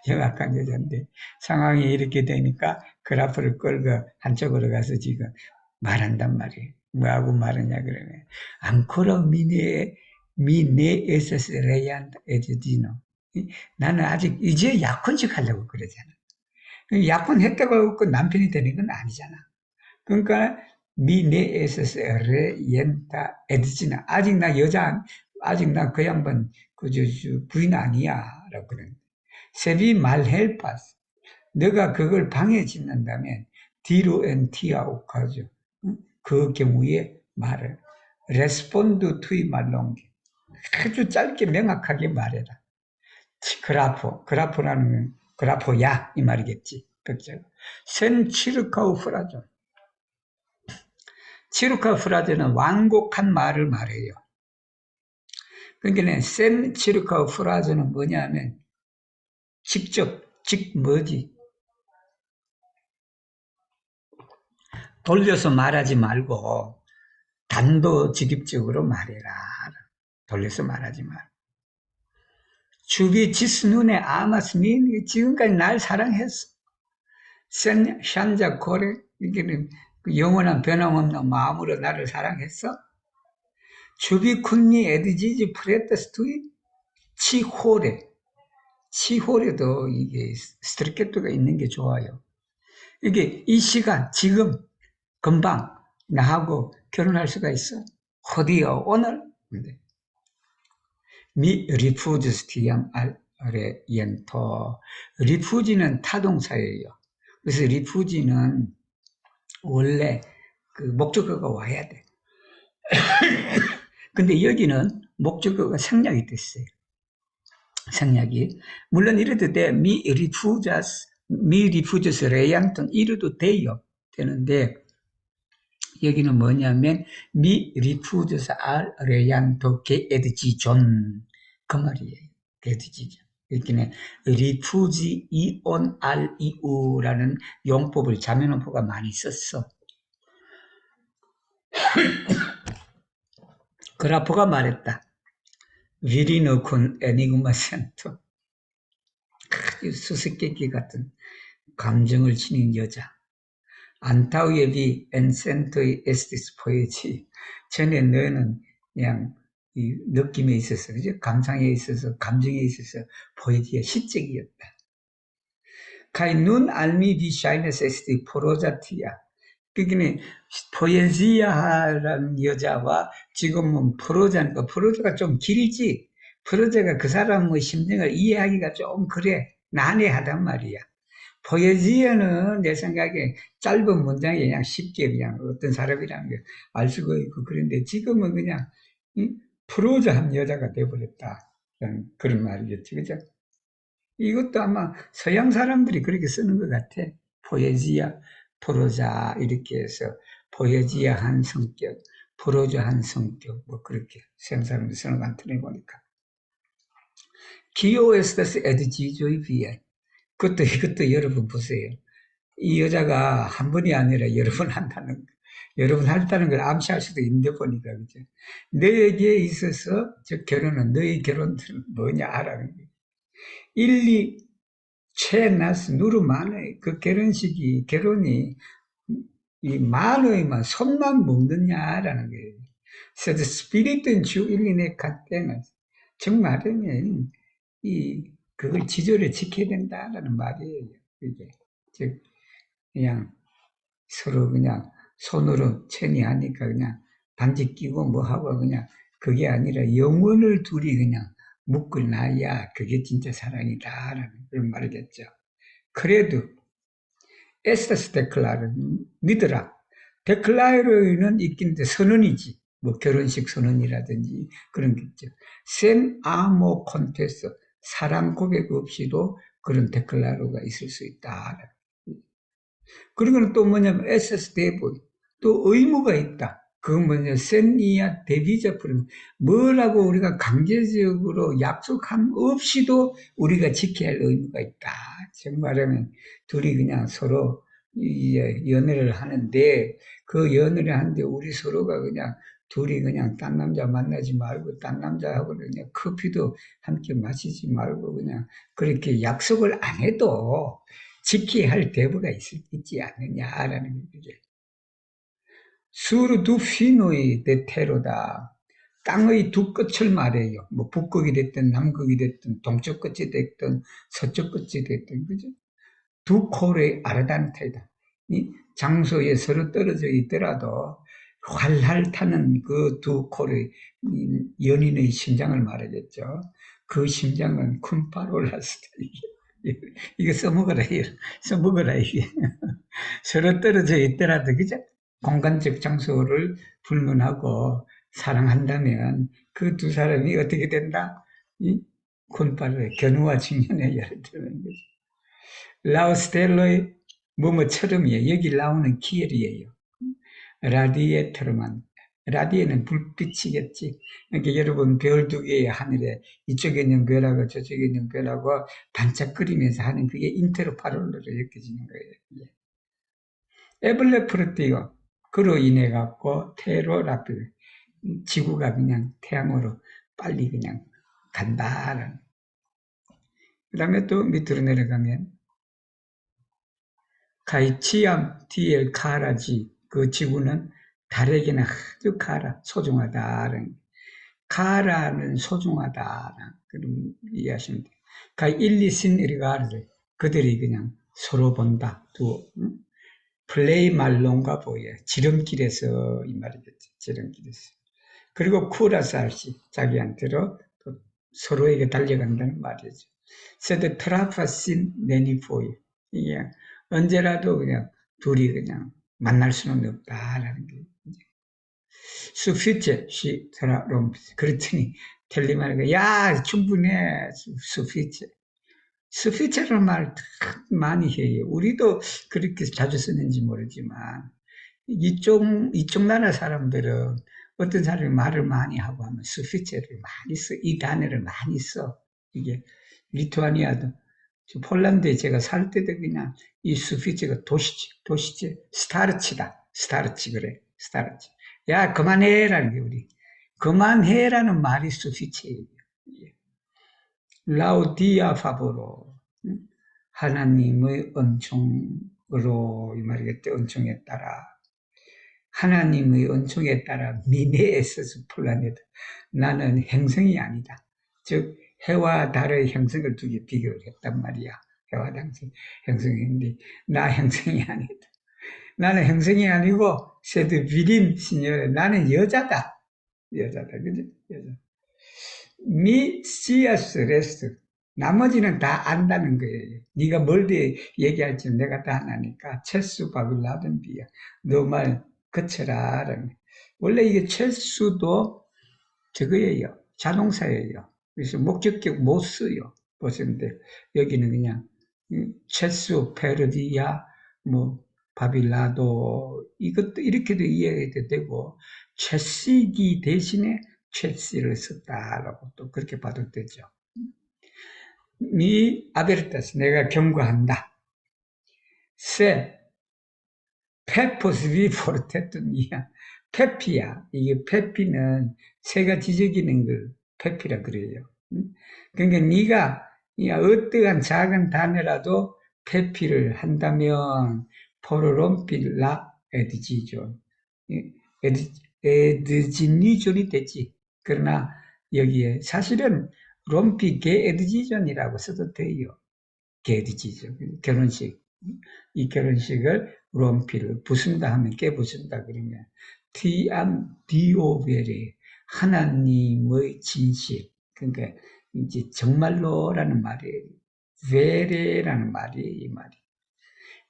영악한 여자인데 상황이 이렇게 되니까 그라프를 끌고 한쪽으로 가서 지금 말한단 말이에요. 뭐하고 말하냐 그러면 앙코라 미네 에세스 레얀 에드디노 나는 아직 이제 약혼식 하려고 그러잖아. 약혼했다고 하고 남편이 되는 건 아니잖아. 그러니까 미네 에세스 레얀타 에드지나 아직 나 여자 아직 나 그 양반 그 부인 아니야라고 그래. 세비 말헬파스 너가 그걸 방해 짓는다면 디로 엔 티아오카죠. 그 경우에 말을 레스폰드 투이 말롱게 아주 짧게 명확하게 말해라. 그라포라는 그라포야 이 말이겠지. 백제가 센 치르카우 프라조 치르카우 프라조는 완곡한 말을 말해요. 그러니까 센 치르카우 프라조는 뭐냐면 직접 뭐지 돌려서 말하지 말고 단도직입적으로 말해라. 돌려서 말하지 마. 주비 지스 눈에 아마스니 지금까지 날 사랑했어. 센 샨자 고레 이게는 영원한 변함없는 마음으로 나를 사랑했어. 주비 쿤니 에드지지 프레테스투이 치호레도 이게 스트레케토가 있는 게 좋아요. 이게 이 시간 지금 금방 나하고 결혼할 수가 있어. 어디요? 오늘? 미 리푸즈스티암 알레 옌토 리푸지는 타동사예요. 그래서 리푸지는 원래 그 목적어가 와야 돼. 근데 여기는 목적어가 생략이 됐어요. 생략이. 물론 이래도 돼. 미 리푸저스 레얀톤 이래도 돼요. 되는데 여기는 뭐냐면 미 리푸저스 알 레얀토 게 에드지존 그 말이에요. 에드지존. 이렇게 리푸지 이온 알 이우라는 용법을 자면어포가 많이 썼어. 그라포가 말했다. 위리너 군 애니그마 센터. 아주 수수께끼 같은 감정을 지닌 여자. 안타우예비 엔센터의 에스티스 포에지. 전에 너는 그냥 이 느낌에 있어서, 그죠? 감상에 있어서, 감정에 있어서 포에지가 시적이었다. Kai nun almi di shines esti 프로자티야. 그러니까 포에지아라는 여자와 지금은 프로자니까 프로자가 좀 길지. 프로자가 그 사람의 심정을 이해하기가 좀 그래 난해하단 말이야. 포에지아는 내 생각에 짧은 문장에 그냥 쉽게 그냥 어떤 사람이라는 걸 알 수가 있고 그런데 지금은 그냥 프로자한 여자가 돼버렸다. 그런 말이겠지, 그죠? 이것도 아마 서양 사람들이 그렇게 쓰는 것 같아. 포에지아, 프로자 이렇게 해서 포에지아한 성격, 프로자한 성격 뭐 그렇게 서양 사람들이 쓰는 것 같으니 보니까. 기오에스타스 에드지조이 비에. 이것도 여러분 보세요. 이 여자가 한 번이 아니라 여러 번 한다는 거. 여러 번 한다는 걸 암시할 수도 있는데 보니까 그죠. 너에게 있어서 저 결혼은 너의 결혼들은 뭐냐라는 거. 1, 2 최나스 누르 많아요. 그 결혼이 이 만의만 손만 먹느냐라는 거예요. 그래서 스피릿은 주 1, 2내 갓때는 정말이면 그걸 지조를 지켜야 된다라는 말이에요. 이게 즉 그냥 서로 그냥 손으로 체니하니까 그냥 반지 끼고 뭐 하고 그냥 그게 아니라 영혼을 둘이 그냥 묶어놔야 그게 진짜 사랑이다라는 그런 말이겠죠. 그래도 에스테스 데클라를 믿으라. 데클라이로는 있긴데 선언이지. 뭐 결혼식 선언이라든지 그런 게 있죠. 센 아모 콘테스 사랑 고백 없이도 그런 데클라로가 있을 수 있다. 그리고 또 뭐냐면 에세스 데보 또 의무가 있다. 그건 뭐냐 센이야 대비자 프름 뭐라고 우리가 강제적으로 약속함 없이도 우리가 지켜야 할 의무가 있다. 정말하면 둘이 그냥 서로 이제 연애를 하는데 그 연애를 하는데 우리 서로가 그냥 둘이 그냥 딴 남자 만나지 말고 딴 남자하고 그냥 커피도 함께 마시지 말고 그냥 그렇게 약속을 안 해도 지켜야 할 대부가 있지 않느냐라는 거죠. 수르 두 피노이 데 테로다. 땅의 두 끝을 말해요. 뭐 북극이 됐든 남극이 됐든 동쪽 끝이 됐든 서쪽 끝이 됐든 그죠? 두 콜의 아르단테다. 이 장소에 서로 떨어져 있더라도 활활 타는 그 두 콜의 연인의 심장을 말하겠죠. 그 심장은 쿤파롤라스다. 이거 써먹어라, 써먹어라, 이게. 서로 떨어져 있더라도, 그죠? 공간적 장소를 불문하고 사랑한다면 그 두 사람이 어떻게 된다? 이 콘파르, 견우와 직녀의 예를 드는 거죠. 라우스텔로의 뭐뭐처럼이에요. 여기 나오는 키엘이에요. 라디에테로만. 라디에는 불빛이겠지. 그러니까 여러분 별 두 개의 하늘에 이쪽에 있는 별하고 저쪽에 있는 별하고 반짝거리면서 하는 그게 인테로파롤로로 엮여지는 거예요. 에블레프르티고 그로 인해 갖고 테로라피 지구가 그냥 태양으로 빨리 그냥 간다라는. 그다음에 또 밑으로 내려가면 가이치암 디엘 카라지 그 지구는 달에게는 아주 소중하다라는. 카라는 소중하다라는 그런 이해하시면 돼요. 가 일리신 이르가르 그들이 그냥 서로 본다. 두 플레이 말론가 보여 지름길에서 이 말이겠지. 지름길에서. 그리고 쿠라살시 자기한테로 또 서로에게 달려간다는 말이죠. 세드 트라파신 네니포이 이게 언제라도 그냥 둘이 그냥 만날 수는 없다라는 게 수피체 시트라롬 그랬더니 텔리마니가 야 충분해 수피체 수피체라는 말 많이 해요. 우리도 그렇게 자주 쓰는지 모르지만 이쪽 나라 사람들은 어떤 사람이 말을 많이 하고 하면 수피체를 많이 써. 이 단어를 많이 써. 이게 리투아니아도 폴란드에 제가 살 때도 그냥 이 수피체가 도시체, 스타르치다. 스타르치 그래. 스타르치. 야 그만해라는 게 우리. 그만해라는 말이 수피체예요. 라우디아 파보로, 하나님의 은총으로, 이 말이겠죠. 은총에 따라. 하나님의 은총에 따라 미네에서스 플라네트. 나는 행성이 아니다. 즉, 해와 달의 행성을 두 개 비교를 했단 말이야. 해와 달 행성인데, 나 행성이 아니다. 나는 행성이 아니고, 세드 비림 시녀, 나는 여자다. 여자다. 그죠? 여자. 미 씨앗 레스트. 나머지는 다 안다는 거예요. 네가 뭘 얘기할지는 내가 다 아니까. 체수 밥을 나든비야. 너 말 그쳐라. 원래 이게 체수도 저거예요. 자동사예요. 그래서 목적격 못 써요. 보시는데 여기는 그냥 체수, 페르디아, 뭐 바빌라도 이것도 이렇게도 이해해도 되고 채시기 대신에 채시를 썼다라고 또 그렇게 봐도 되죠. 미 아베르타스 내가 경고한다. 세 페포스 비 포르테토니아 페피야. 이게 페피는 새가 지저귀는 걸 페피라 그래요. 그러니까 네가 어떠한 작은 단어라도 페피를 한다면 포르롬필라 에드지존 에드지니존이 됐지. 그러나 여기에 사실은 롬피 게 에드지존이라고 써도 돼요. 게드지죠. 결혼식. 이 결혼식을 롬피를 부순다 하면 깨부순다 그러면 티안 디오베레 하나님의 진실. 그러니까 이제 정말로라는 말이에요. 베레라는 말이에요. 이 말이.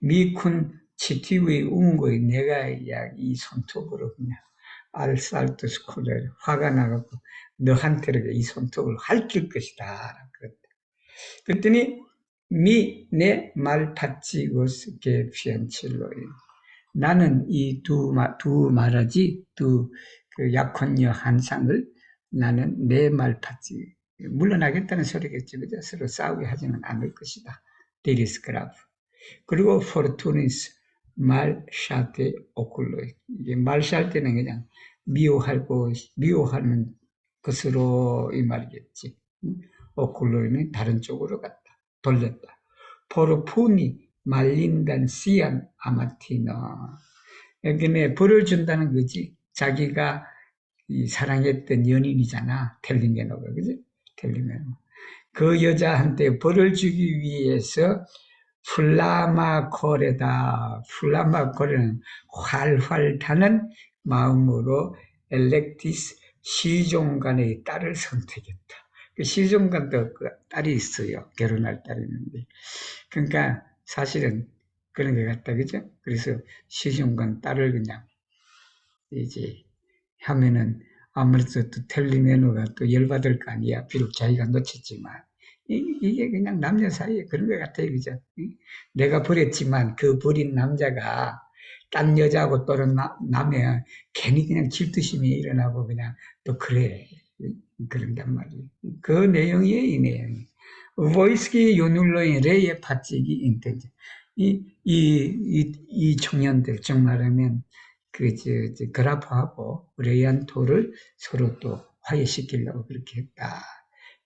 미쿤 치티의 운거에 내가 이 손톱으로 그냥 알살트스코를 화가 나갖고 너한테로 이 손톱을 핥을 것이다. 그랬더니 내 말파치고스 게 피안칠로이. 나는 이 두 말하지 그 약혼녀 한상을 나는 내 말파치 물러나겠다는 소리겠지. 그죠? 서로 싸우게 하지는 않을 것이다. 데리스크라프. 그리고 포르투니스 말샤테 오클로이. 이게 말샤테는 그냥 미워하는 것으로 이 말이겠지. 오클로이는 다른 쪽으로 갔다. 돌렸다. 포르푸니 말린단 시안 아마티너. 여기는 벌을 준다는 거지. 자기가 사랑했던 연인이잖아. 텔리메노가. 그지? 텔리메노. 그 여자한테 벌을 주기 위해서 플라마코레다. 플라마코레는 활활 타는 마음으로 엘렉티스 시종간의 딸을 선택했다. 그 시종간도 그 딸이 있어요. 결혼할 딸이 있는데. 그러니까 사실은 그런 것 같다. 그죠? 그래서 시종간 딸을 그냥 이제 하면은 아무래도 또 텔리메노가 또 열받을 거 아니야. 비록 자기가 놓쳤지만. 이게 그냥 남녀 사이에 그런 것 같아요. 그죠? 내가 버렸지만 그 버린 남자가 딴 여자하고 또는 나면 괜히 그냥 질투심이 일어나고 그냥 또 그래. 그런단 말이에요. 그 내용이에요, 이 내용이. 보이스키 요눌로인 레이의 파치기 인텐트. 이 청년들, 즉 말하면, 그라프하고 레이안토를 서로 또 화해시키려고 그렇게 했다.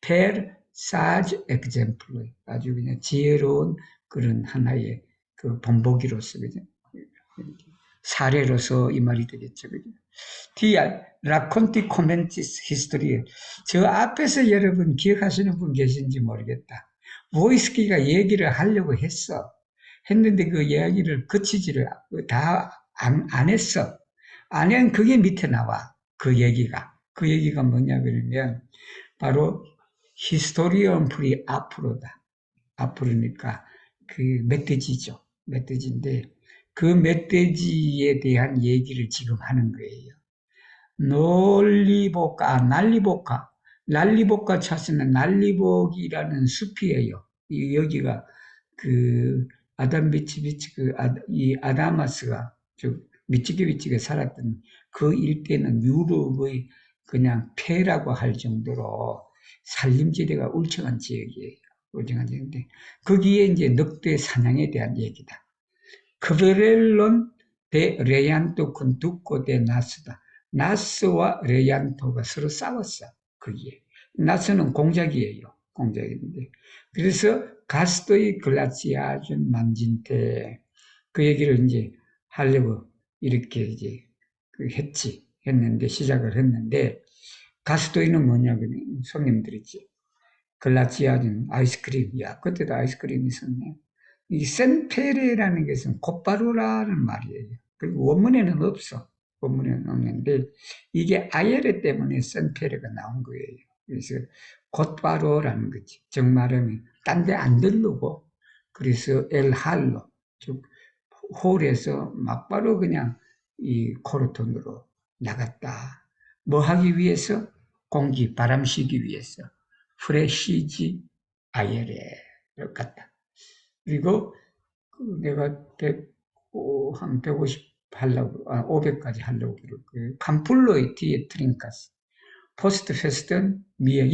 페르 사즈 엑젬플로 아주 그냥 지혜로운 그런 하나의 그 본보기로서 그죠? 사례로서 이 말이 되겠죠. 그죠? DR 라콘티 코멘티스 히스토리. 저 앞에서 여러분 기억하시는 분 계신지 모르겠다. 보이스키가 얘기를 하려고 했는데 그 이야기를 그치지를 다 안 했어. 안 한 그게 밑에 나와. 그 얘기가 뭐냐 그러면 바로 히스토리온 프리 앞으로다. 앞으로니까 그 멧돼지죠. 멧돼지인데 그 멧돼지에 대한 얘기를 지금 하는 거예요. 난리복가 찾으면 난리복이라는 숲이에요. 여기가 그 아담 비치 이 아다마스가 미치게 살았던 그 일대는 유럽의 그냥 폐라고 할 정도로 산림지대가 울창한 지역이에요. 울창한 지역인데 거기에 이제 늑대 사냥에 대한 얘기다. 크베렐론 데 레얀토 군두코 데 나스다. 나스와 레얀토가 서로 싸웠어. 거기에. 나스는 공작이에요. 공작인데. 그래서 가스도이 글라치아 준 만진테 그 얘기를 이제 하려고 이렇게 이제 했는데, 시작을 했는데, 가스도이는 뭐냐면 손님들이지. 글라치아준 아이스크림이야. 그때도 아이스크림이 있었네. 이 센페레라는 것은 곧바로라는 말이에요. 그리고 원문에는 없어. 원문에는 없는데, 이게 아예레 때문에 센페레가 나온 거예요. 그래서 곧바로라는 거지. 정말은 딴 데 안 들르고, 그래서 엘할로, 즉 홀에서 막바로 그냥 이 코르톤으로 나갔다. 뭐 하기 위해서? 공기, 바람 쉬기 위해서. 프레시지 아예레 갔다. 그리고 내가 150 하려고, 500까지 하려고 그럴 거예요. 캄플로이 티에 트링카스. 포스트 페스트는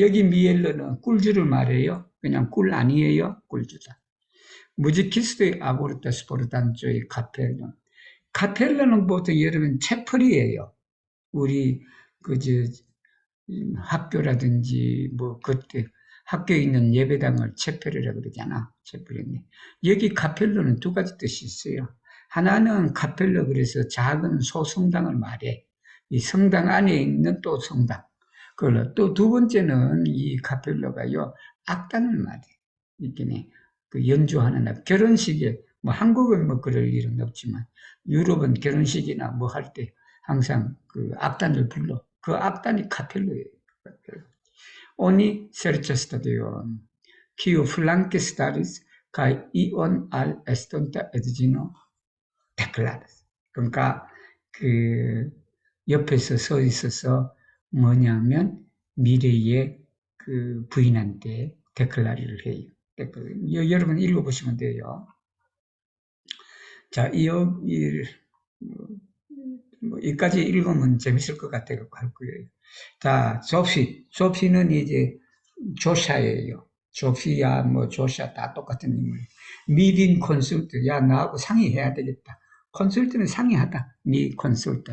여기 미엘러는 꿀주를 말해요. 그냥 꿀 아니에요. 꿀주다. 무지키스도의 아고르타 스포르단조의 카펠러. 카펠러는 보통 여러분 채플이에요. 우리 학교라든지 뭐 그때 학교에 있는 예배당을 채플이라고 그러잖아. 채플이네. 여기 카펠러는 두 가지 뜻이 있어요. 하나는 카펠러 그래서 작은 소성당을 말해. 이 성당 안에 있는 또 성당. 그걸로 또 두 번째는 이 카펠러가요 악단을 말해. 이렇게 그 연주하는 결혼식에 뭐 한국은 뭐 그럴 일은 없지만 유럽은 결혼식이나 뭐 할 때 항상 그 악단을 불러. 그 악단이 카펠로예요. Ogni cerca stagione, kiu flanke staris, kai ion al estonta edgino declaras. 그러니까 그 옆에서 서 있어서 뭐냐면 미래의 그 부인한테 데클라리를 해요. 여러분 읽어보시면 돼요. 자, 여기까지 읽으면 재밌을 것 같아요. 할 거예요. 자, 소피는 이제 조샤예요. 조피야, 뭐, 조샤 다 똑같은 인물. 미딘 컨설트, 야, 나하고 상의해야 되겠다. 컨설트는 상의하다. 미 컨설트.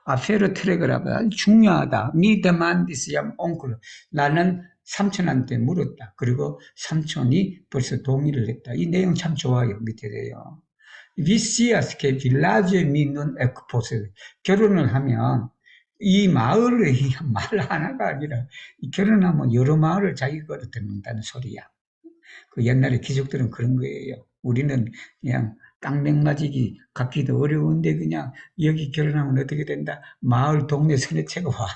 아페르 트레그라바 아주 중요하다. 미 데만디스 얌 옹클. 나는 삼촌한테 물었다. 그리고 삼촌이 벌써 동의를 했다. 이 내용 참 좋아요. 밑에 돼요. 비시아스케 빌라제 미눈 에크포스. 결혼을 하면 이 마을의 말 하나가 아니라 결혼하면 여러 마을을 자기가 걸어 듣는다는 소리야. 그 옛날에 귀족들은 그런 거예요. 우리는 그냥 깡맹맞이기 갖기도 어려운데 그냥 여기 결혼하면 어떻게 된다? 마을 동네 서네체가 와.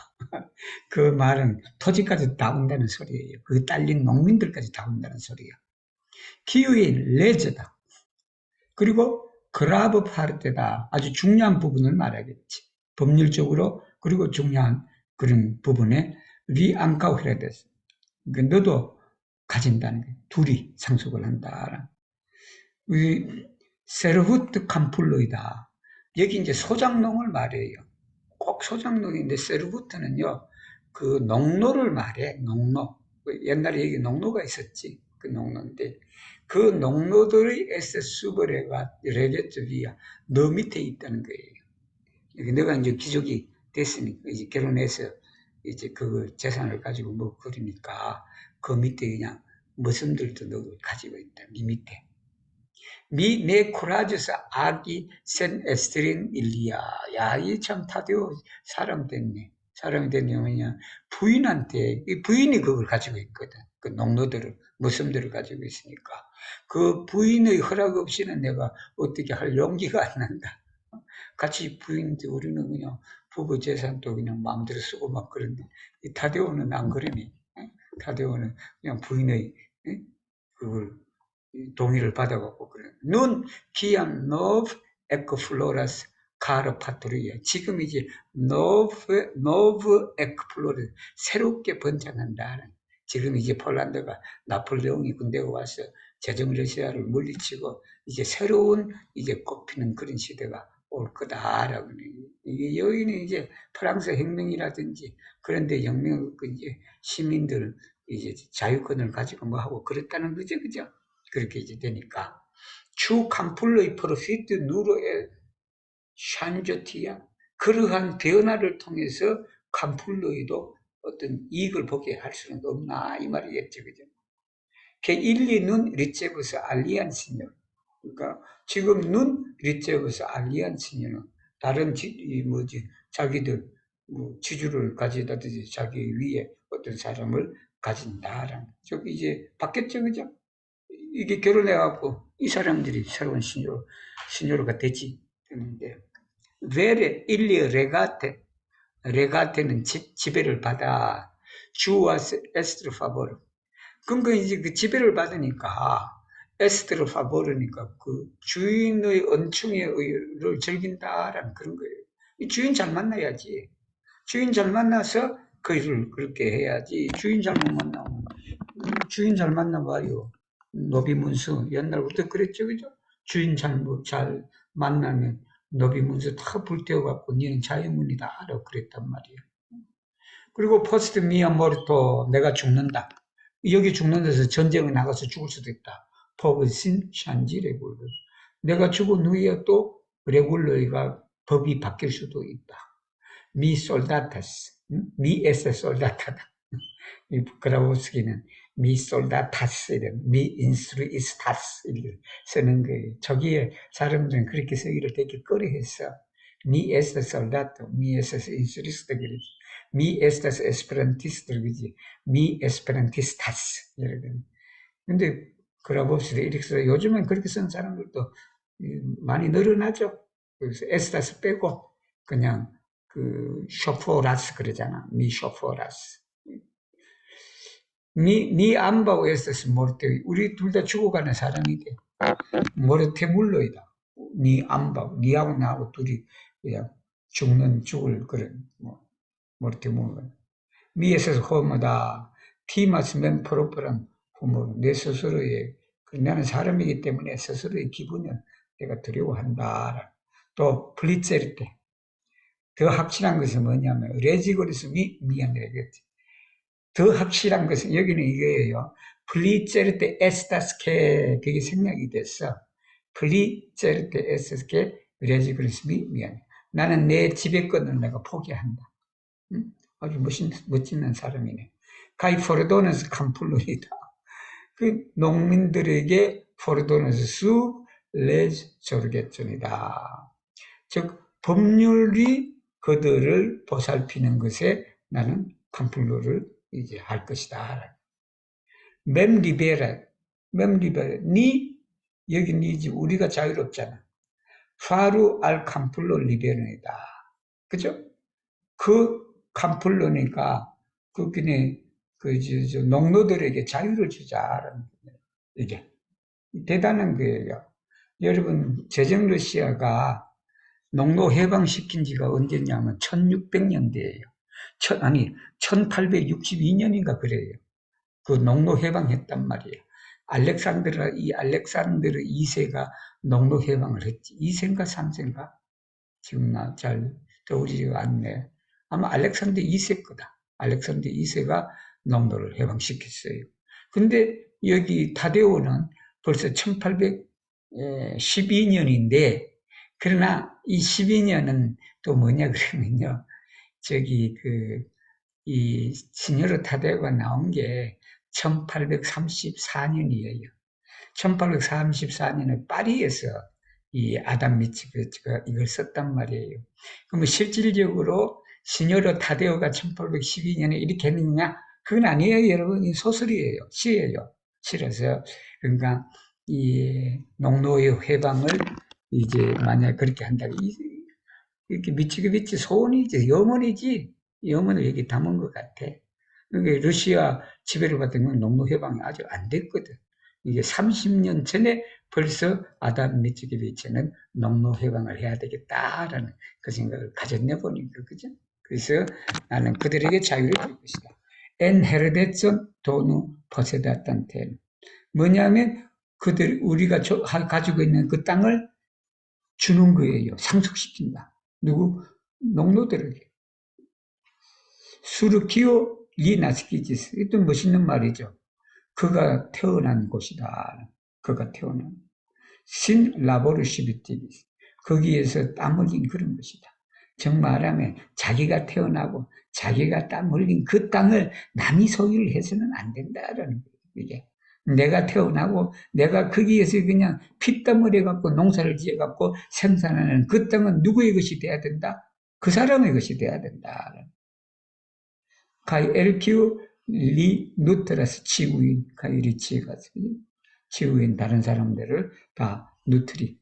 그 말은 토지까지 다 온다는 소리예요. 그 딸린 농민들까지 다 온다는 소리야. 키우의 레저다. 그리고 그라브 파르테다. 아주 중요한 부분을 말하겠지. 법률적으로 그리고 중요한 그런 부분에 리앙카우헤레데스. 너도 가진다는 게 둘이 상속을 한다. 세르후트 캄플로이다. 여기 이제 소장농을 말해요. 꼭 소장농인데 세르후트는요, 그 농노를 말해, 농노. 옛날에 여기 농노가 있었지. 그 농노인데, 그 농노들의 에세수버레가 레게트비야, 너 밑에 있다는 거예요. 내가 이제 귀족이 됐으니까, 이제 결혼해서 이제 그 재산을 가지고 뭐 그러니까, 그 밑에 그냥 머슴들도 너 가지고 있다, 네 밑에. 네 코라주스 아기 센 에스트린 일리아. 야, 이 참 타데오 사람 됐네. 사람이 됐네. 뭐냐. 부인한테, 이 부인이 그걸 가지고 있거든. 그 농노들을, 모섬들을 가지고 있으니까. 그 부인의 허락 없이는 내가 어떻게 할 용기가 안 난다. 같이 부인인데 우리는 그냥 부부 재산도 그냥 마음대로 쓰고 막 그런데, 이 타데오는 안 그러니. 타데오는 그냥 부인의 그걸 동의를 받아갖고 그래. 눈 기암 노브 에크플로라스 카르파토리아. 지금 이제 노브 에크플로르 새롭게 번창한다. 지금 이제 폴란드가 나폴레옹이 군대가 와서 제정 러시아를 물리치고 이제 새로운 이제 꽃피는 그런 시대가 올 거다라고. 이게 여기는 이제 프랑스 혁명이라든지 그런데 혁명 이제 시민들 이제 자유권을 가지고 뭐 하고 그랬다는 거죠, 그죠? 그렇게 이제 되니까. 추 캄플로이 프로피트 누르에 샨조티야. 그러한 변화를 통해서 캄플로이도 어떤 이익을 보게 할 수는 없나 이 말이겠죠, 그죠? che egli non ricevesse allianz요. 그러니까 지금 눈 ricevesse allianz는 다른 이 뭐지 자기들 뭐 지주를 가지다든지 자기 위에 어떤 사람을 가진다라는 저기 이제 바뀌었죠, 그죠? 이게 결혼해갖고 이 사람들이 새로운 신료가 되지. 그런데 vere il regate 레가테는 지배를 받아 주와 에스트로 파보르. 그러니까 이제 그 지배를 받으니까 에스트로 파보르니까 그 주인의 은총의 의를 즐긴다라는 그런 거예요. 이 주인 잘 만나야지. 주인 잘 만나서 그 일을 그렇게 해야지. 주인 잘못 만나면 주인 잘 만나봐요. 노비문서 옛날부터 그랬죠, 그죠? 주인 잘 만나면 노비문서 다 불태워갖고 니는 자유문이다 라고 그랬단 말이에요. 그리고 포스트 미아 모르토 내가 죽는다. 여기 죽는 데서 전쟁에 나가서 죽을 수도 있다. 포브신 샨지 레굴러. 내가 죽은 후에 또 레굴러가 법이 바뀔 수도 있다. 미 솔다타스, 미 에세 솔다타다. 이 그라보스키는 미 솔다타스, 미 인스루이스타스 쓰는 거예요. 저기에 사람들은 그렇게 쓰기를 되게 꺼려했어. 미 에세 솔다토, 미 에세 인스루이스타 그러지. 미 에스타스 에스페란티스트 그러지. 미 에스페란티스타스 이러거든. 근데 그라보스키 이렇게 써. 요즘엔 그렇게 쓰는 사람들도 많이 늘어나죠. 그래서 에스타스 빼고 그냥 그 쇼포라스 그러잖아. 미 쇼포라스. 니 안바오 에스타스 모르테. 우리 둘 다 죽어가는 사람이 돼. 모르테 물로이다. 니 안바오. 니하고 나하고 둘이 그냥 죽을 그런 모르테 물로. 미에서 호모다. 티마스 멘 프로퍼란 호모. 내 스스로의 나는 사람이기 때문에 스스로의 기분을 내가 두려워한다. 또 플리체르 때. 더 확실한 것은 뭐냐면 레지고리스미 미안해겠지. 더 확실한 것은 여기는 이거예요. 플리체르테 에스타스케 그게 생략이 됐어. 플리체르테 에스타스케 레지고리스미 미안해. 나는 내 지배권을 내가 포기한다. 응? 아주 멋진 사람이네. 가이 포르도네스 캄플로이다. 그 농민들에게 포르도네스 수 레즈 조르겠존이다. 즉 법률이 그들을 보살피는 것에 나는 캄플로를 이제 할 것이다. 멤리베라, 니 여기 니지 우리가 자유롭잖아. 파루 알 캄플로 리베르이다. 그죠? 그 캄플로니까 그분이 농노들에게 자유를 주자라는 거예요. 이게 대단한 거예요. 여러분 제정 러시아가 농노 해방시킨 지가 언제냐면 1600년대예요. 1862년인가 그래요. 그 농노 해방했단 말이에요. 알렉산드르 2세가 농노 해방을 했지. 2세인가 3세인가? 지금 나 잘 떠오르지가 않네. 아마 알렉산더 2세 거다. 알렉산더 2세가 농노를 해방시켰어요. 근데 여기 타데오는 벌써 1812년인데 그러나 이 12년은 또 뭐냐 그러면요. 이 시녀르 타데오가 나온 게 1834년이에요. 1834년에 파리에서 이 아담 미츠베츠가 이걸 썼단 말이에요. 그러면 실질적으로 시녀르 타데오가 1812년에 이렇게 했느냐? 그건 아니에요, 여러분. 이 소설이에요. 시예요. 시라서 그러니까 이 농노의 해방을 이제 만약 그렇게 한다. 이렇게 미치겠지 소원이지 염원이지 염원을 여기 담은 것 같아. 그러니까 러시아 지배를 받은 건 농노 해방이 아직 안 됐거든. 이게 30년 전에 벌써 아담 미츠기비치는 농노 해방을 해야 되겠다라는 그 생각을 가졌네 보니까 그죠? 그래서 나는 그들에게 자유를 줄 것이다. 엔 헤르데존 도누 포세다탄테는 뭐냐면 우리가 가지고 있는 그 땅을 주는 거예요. 상속시킨다. 누구? 농노들에게. 수르키오 리나스키지스. 이것도 멋있는 말이죠. 그가 태어난 곳이다. 그가 태어난. 신 라보르시비티비스. 거기에서 땀 흘린 그런 것이다. 정말하면 자기가 태어나고 자기가 땀 흘린 그 땅을 남이 소유를 해서는 안 된다라는 거예요. 이게 내가 태어나고 내가 거기에서 그냥 피땀 흘려갖고 농사를 지어갖고 생산하는 그 땅은 누구의 것이 돼야 된다? 그 사람의 것이 돼야 된다. 가이 LQ 리 누트라스 지구인 가이 리치가 지구인 다른 사람들을 다 누트리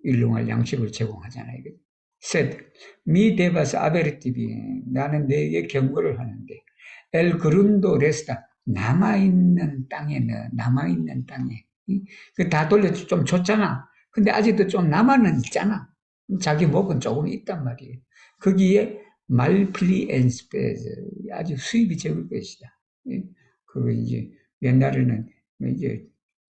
일용할 양식을 제공하잖아요. said mi debas avertivi 나는 내게 경고를 하는데 엘 그룬도 레스타 남아있는 땅에는 남아있는 땅에 그 다 돌려서 좀 줬잖아. 근데 아직도 좀 남아는 있잖아. 자기 목은 조금 있단 말이에요. 거기에 말필리 엔스페즈 아주 수입이 적을 것이다. 그거 이제 옛날에는 이제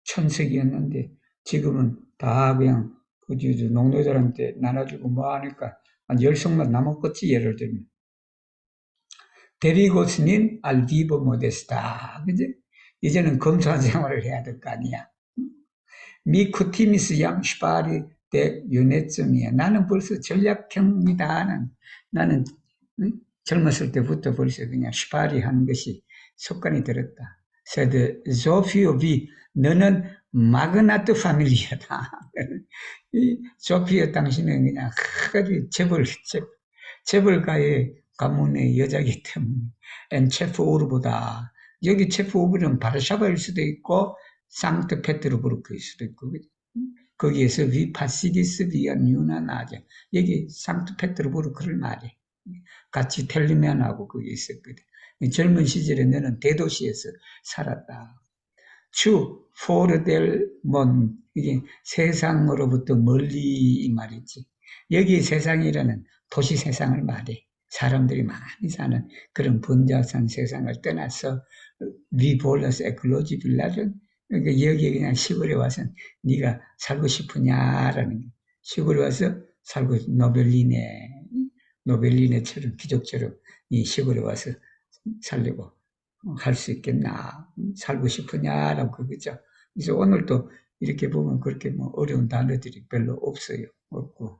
천석이었는데 지금은 다 그냥 그 농노들한테 나눠주고 뭐 하니까 한 10석만 남았겠지 예를 들면 데리고스닌 알비보 모데스타 그지? 이제는 검사 생활을 해야 될 거 아니야. 미쿠티미스 양 슈파리 대 유네쯤이야. 나는 벌써 전략형이다. 나는 젊었을 때부터 벌써 그냥 슈파리 하는 것이 습관이 들었다. 세드 조피오비 너는 마그나트 파밀리아다. 이 조피오 당신은 그냥 아주 재벌가의 가문의 여자이기 때문에 엔체프 오르보다 여기 체프 오브는 바르샤바일 수도 있고 상트페테르부르크일 수도 있고 거기에서 위파시디스 비안 유나나자 여기 상트페테르부르크를 말해 같이 텔리면하고 거기 있었거든. 젊은 시절에 너는 대도시에서 살았다. 추 포르델몬 이게 세상으로부터 멀리 이 말이지. 여기 세상이라는 도시 세상을 말해. 사람들이 많이 사는 그런 번잡한 세상을 떠나서 위볼러스 에클로지 빌라전 그러니까 여기에 그냥 시골에 와서 네가 살고 싶으냐라는 게 시골에 와서 살고 노벨리네처럼 귀족처럼 이 시골에 와서 살려고 할 수 있겠나 살고 싶으냐라고 그거죠. 그래서 오늘도 이렇게 보면 그렇게 뭐 어려운 단어들이 별로 없어요. 없고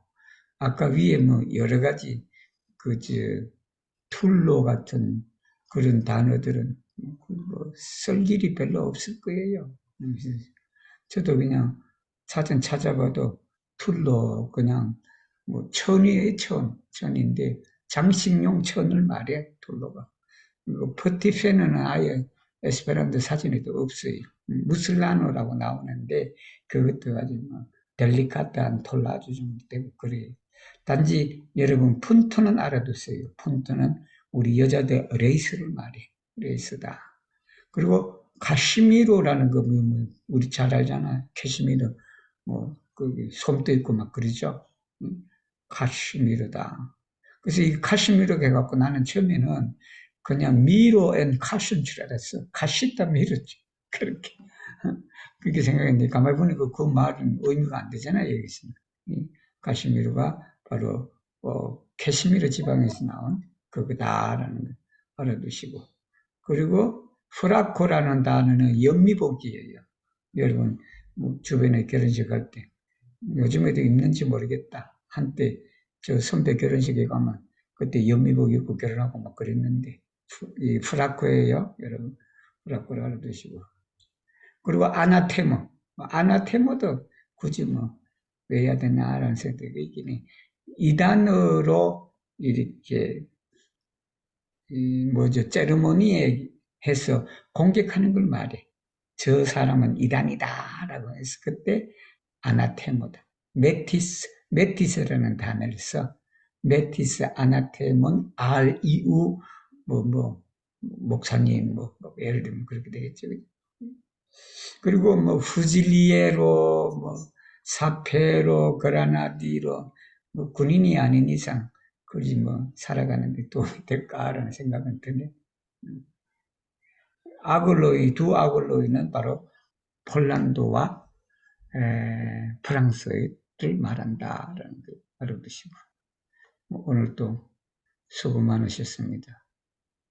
아까 위에 뭐 여러 가지 그저 툴로 같은 그런 단어들은 뭐쓸 일이 별로 없을 거예요. 저도 그냥 사전 찾아봐도 툴로 그냥 뭐 천이에요, 천인데 장식용 천을 말해 툴로가. 그리고 퍼티페는 아예 에스페란토 사전에도 없어요. 무슬라노라고 나오는데 그것도 아주 뭐 델리카트한 톨 아주 좀 되고 그래요. 단지 여러분 푼토는 알아두세요. 푼토는 우리 여자들 레이스를 말해. 레이스다. 그리고 카시미로라는 거 보면 우리 잘 알잖아. 캐시미로 뭐그 솜도 있고 막 그러죠. 카시미로다. 그래서 이 카시미로 해갖고 나는 처음에는 그냥 미로 앤 카시인 줄 알았어. 카시다 미로지. 그렇게. 그렇게 생각했는데 가만히 보니까 그 말은 의미가 안 되잖아요. 여기서. 카시미로가 바로 캐시미르 지방에서 나온 그거다라는 거 알아두시고 그리고 프라코라는 단어는 연미복이에요. 여러분 뭐 주변에 결혼식 할 때 요즘에도 입는지 모르겠다. 한때 저 선배 결혼식에 가면 그때 연미복 입고 결혼하고 막 그랬는데 이 프라코예요. 여러분 프라코를 알아두시고 그리고 아나테모 아나테모도 굳이 뭐 외워야 되나라는 생각이 있긴 해. 이 단어로 이렇게 뭐죠 세리머니에 해서 공격하는 걸 말해. 저 사람은 이단이다라고 해서 그때 아나테모다. 메티스라는 단어를 써. 메티스 아나테몬 REU 목사님 예를 들면 그렇게 되겠죠. 그리고 뭐 후질리에로 사페로 그라나디로 군인이 아닌 이상 그지 뭐 살아가는데 도움이 될까라는 생각은 드네. 두 아글로이는 바로 폴란드와 프랑스를 말한다라는 걸 알아두시고 오늘 또 수고 많으셨습니다.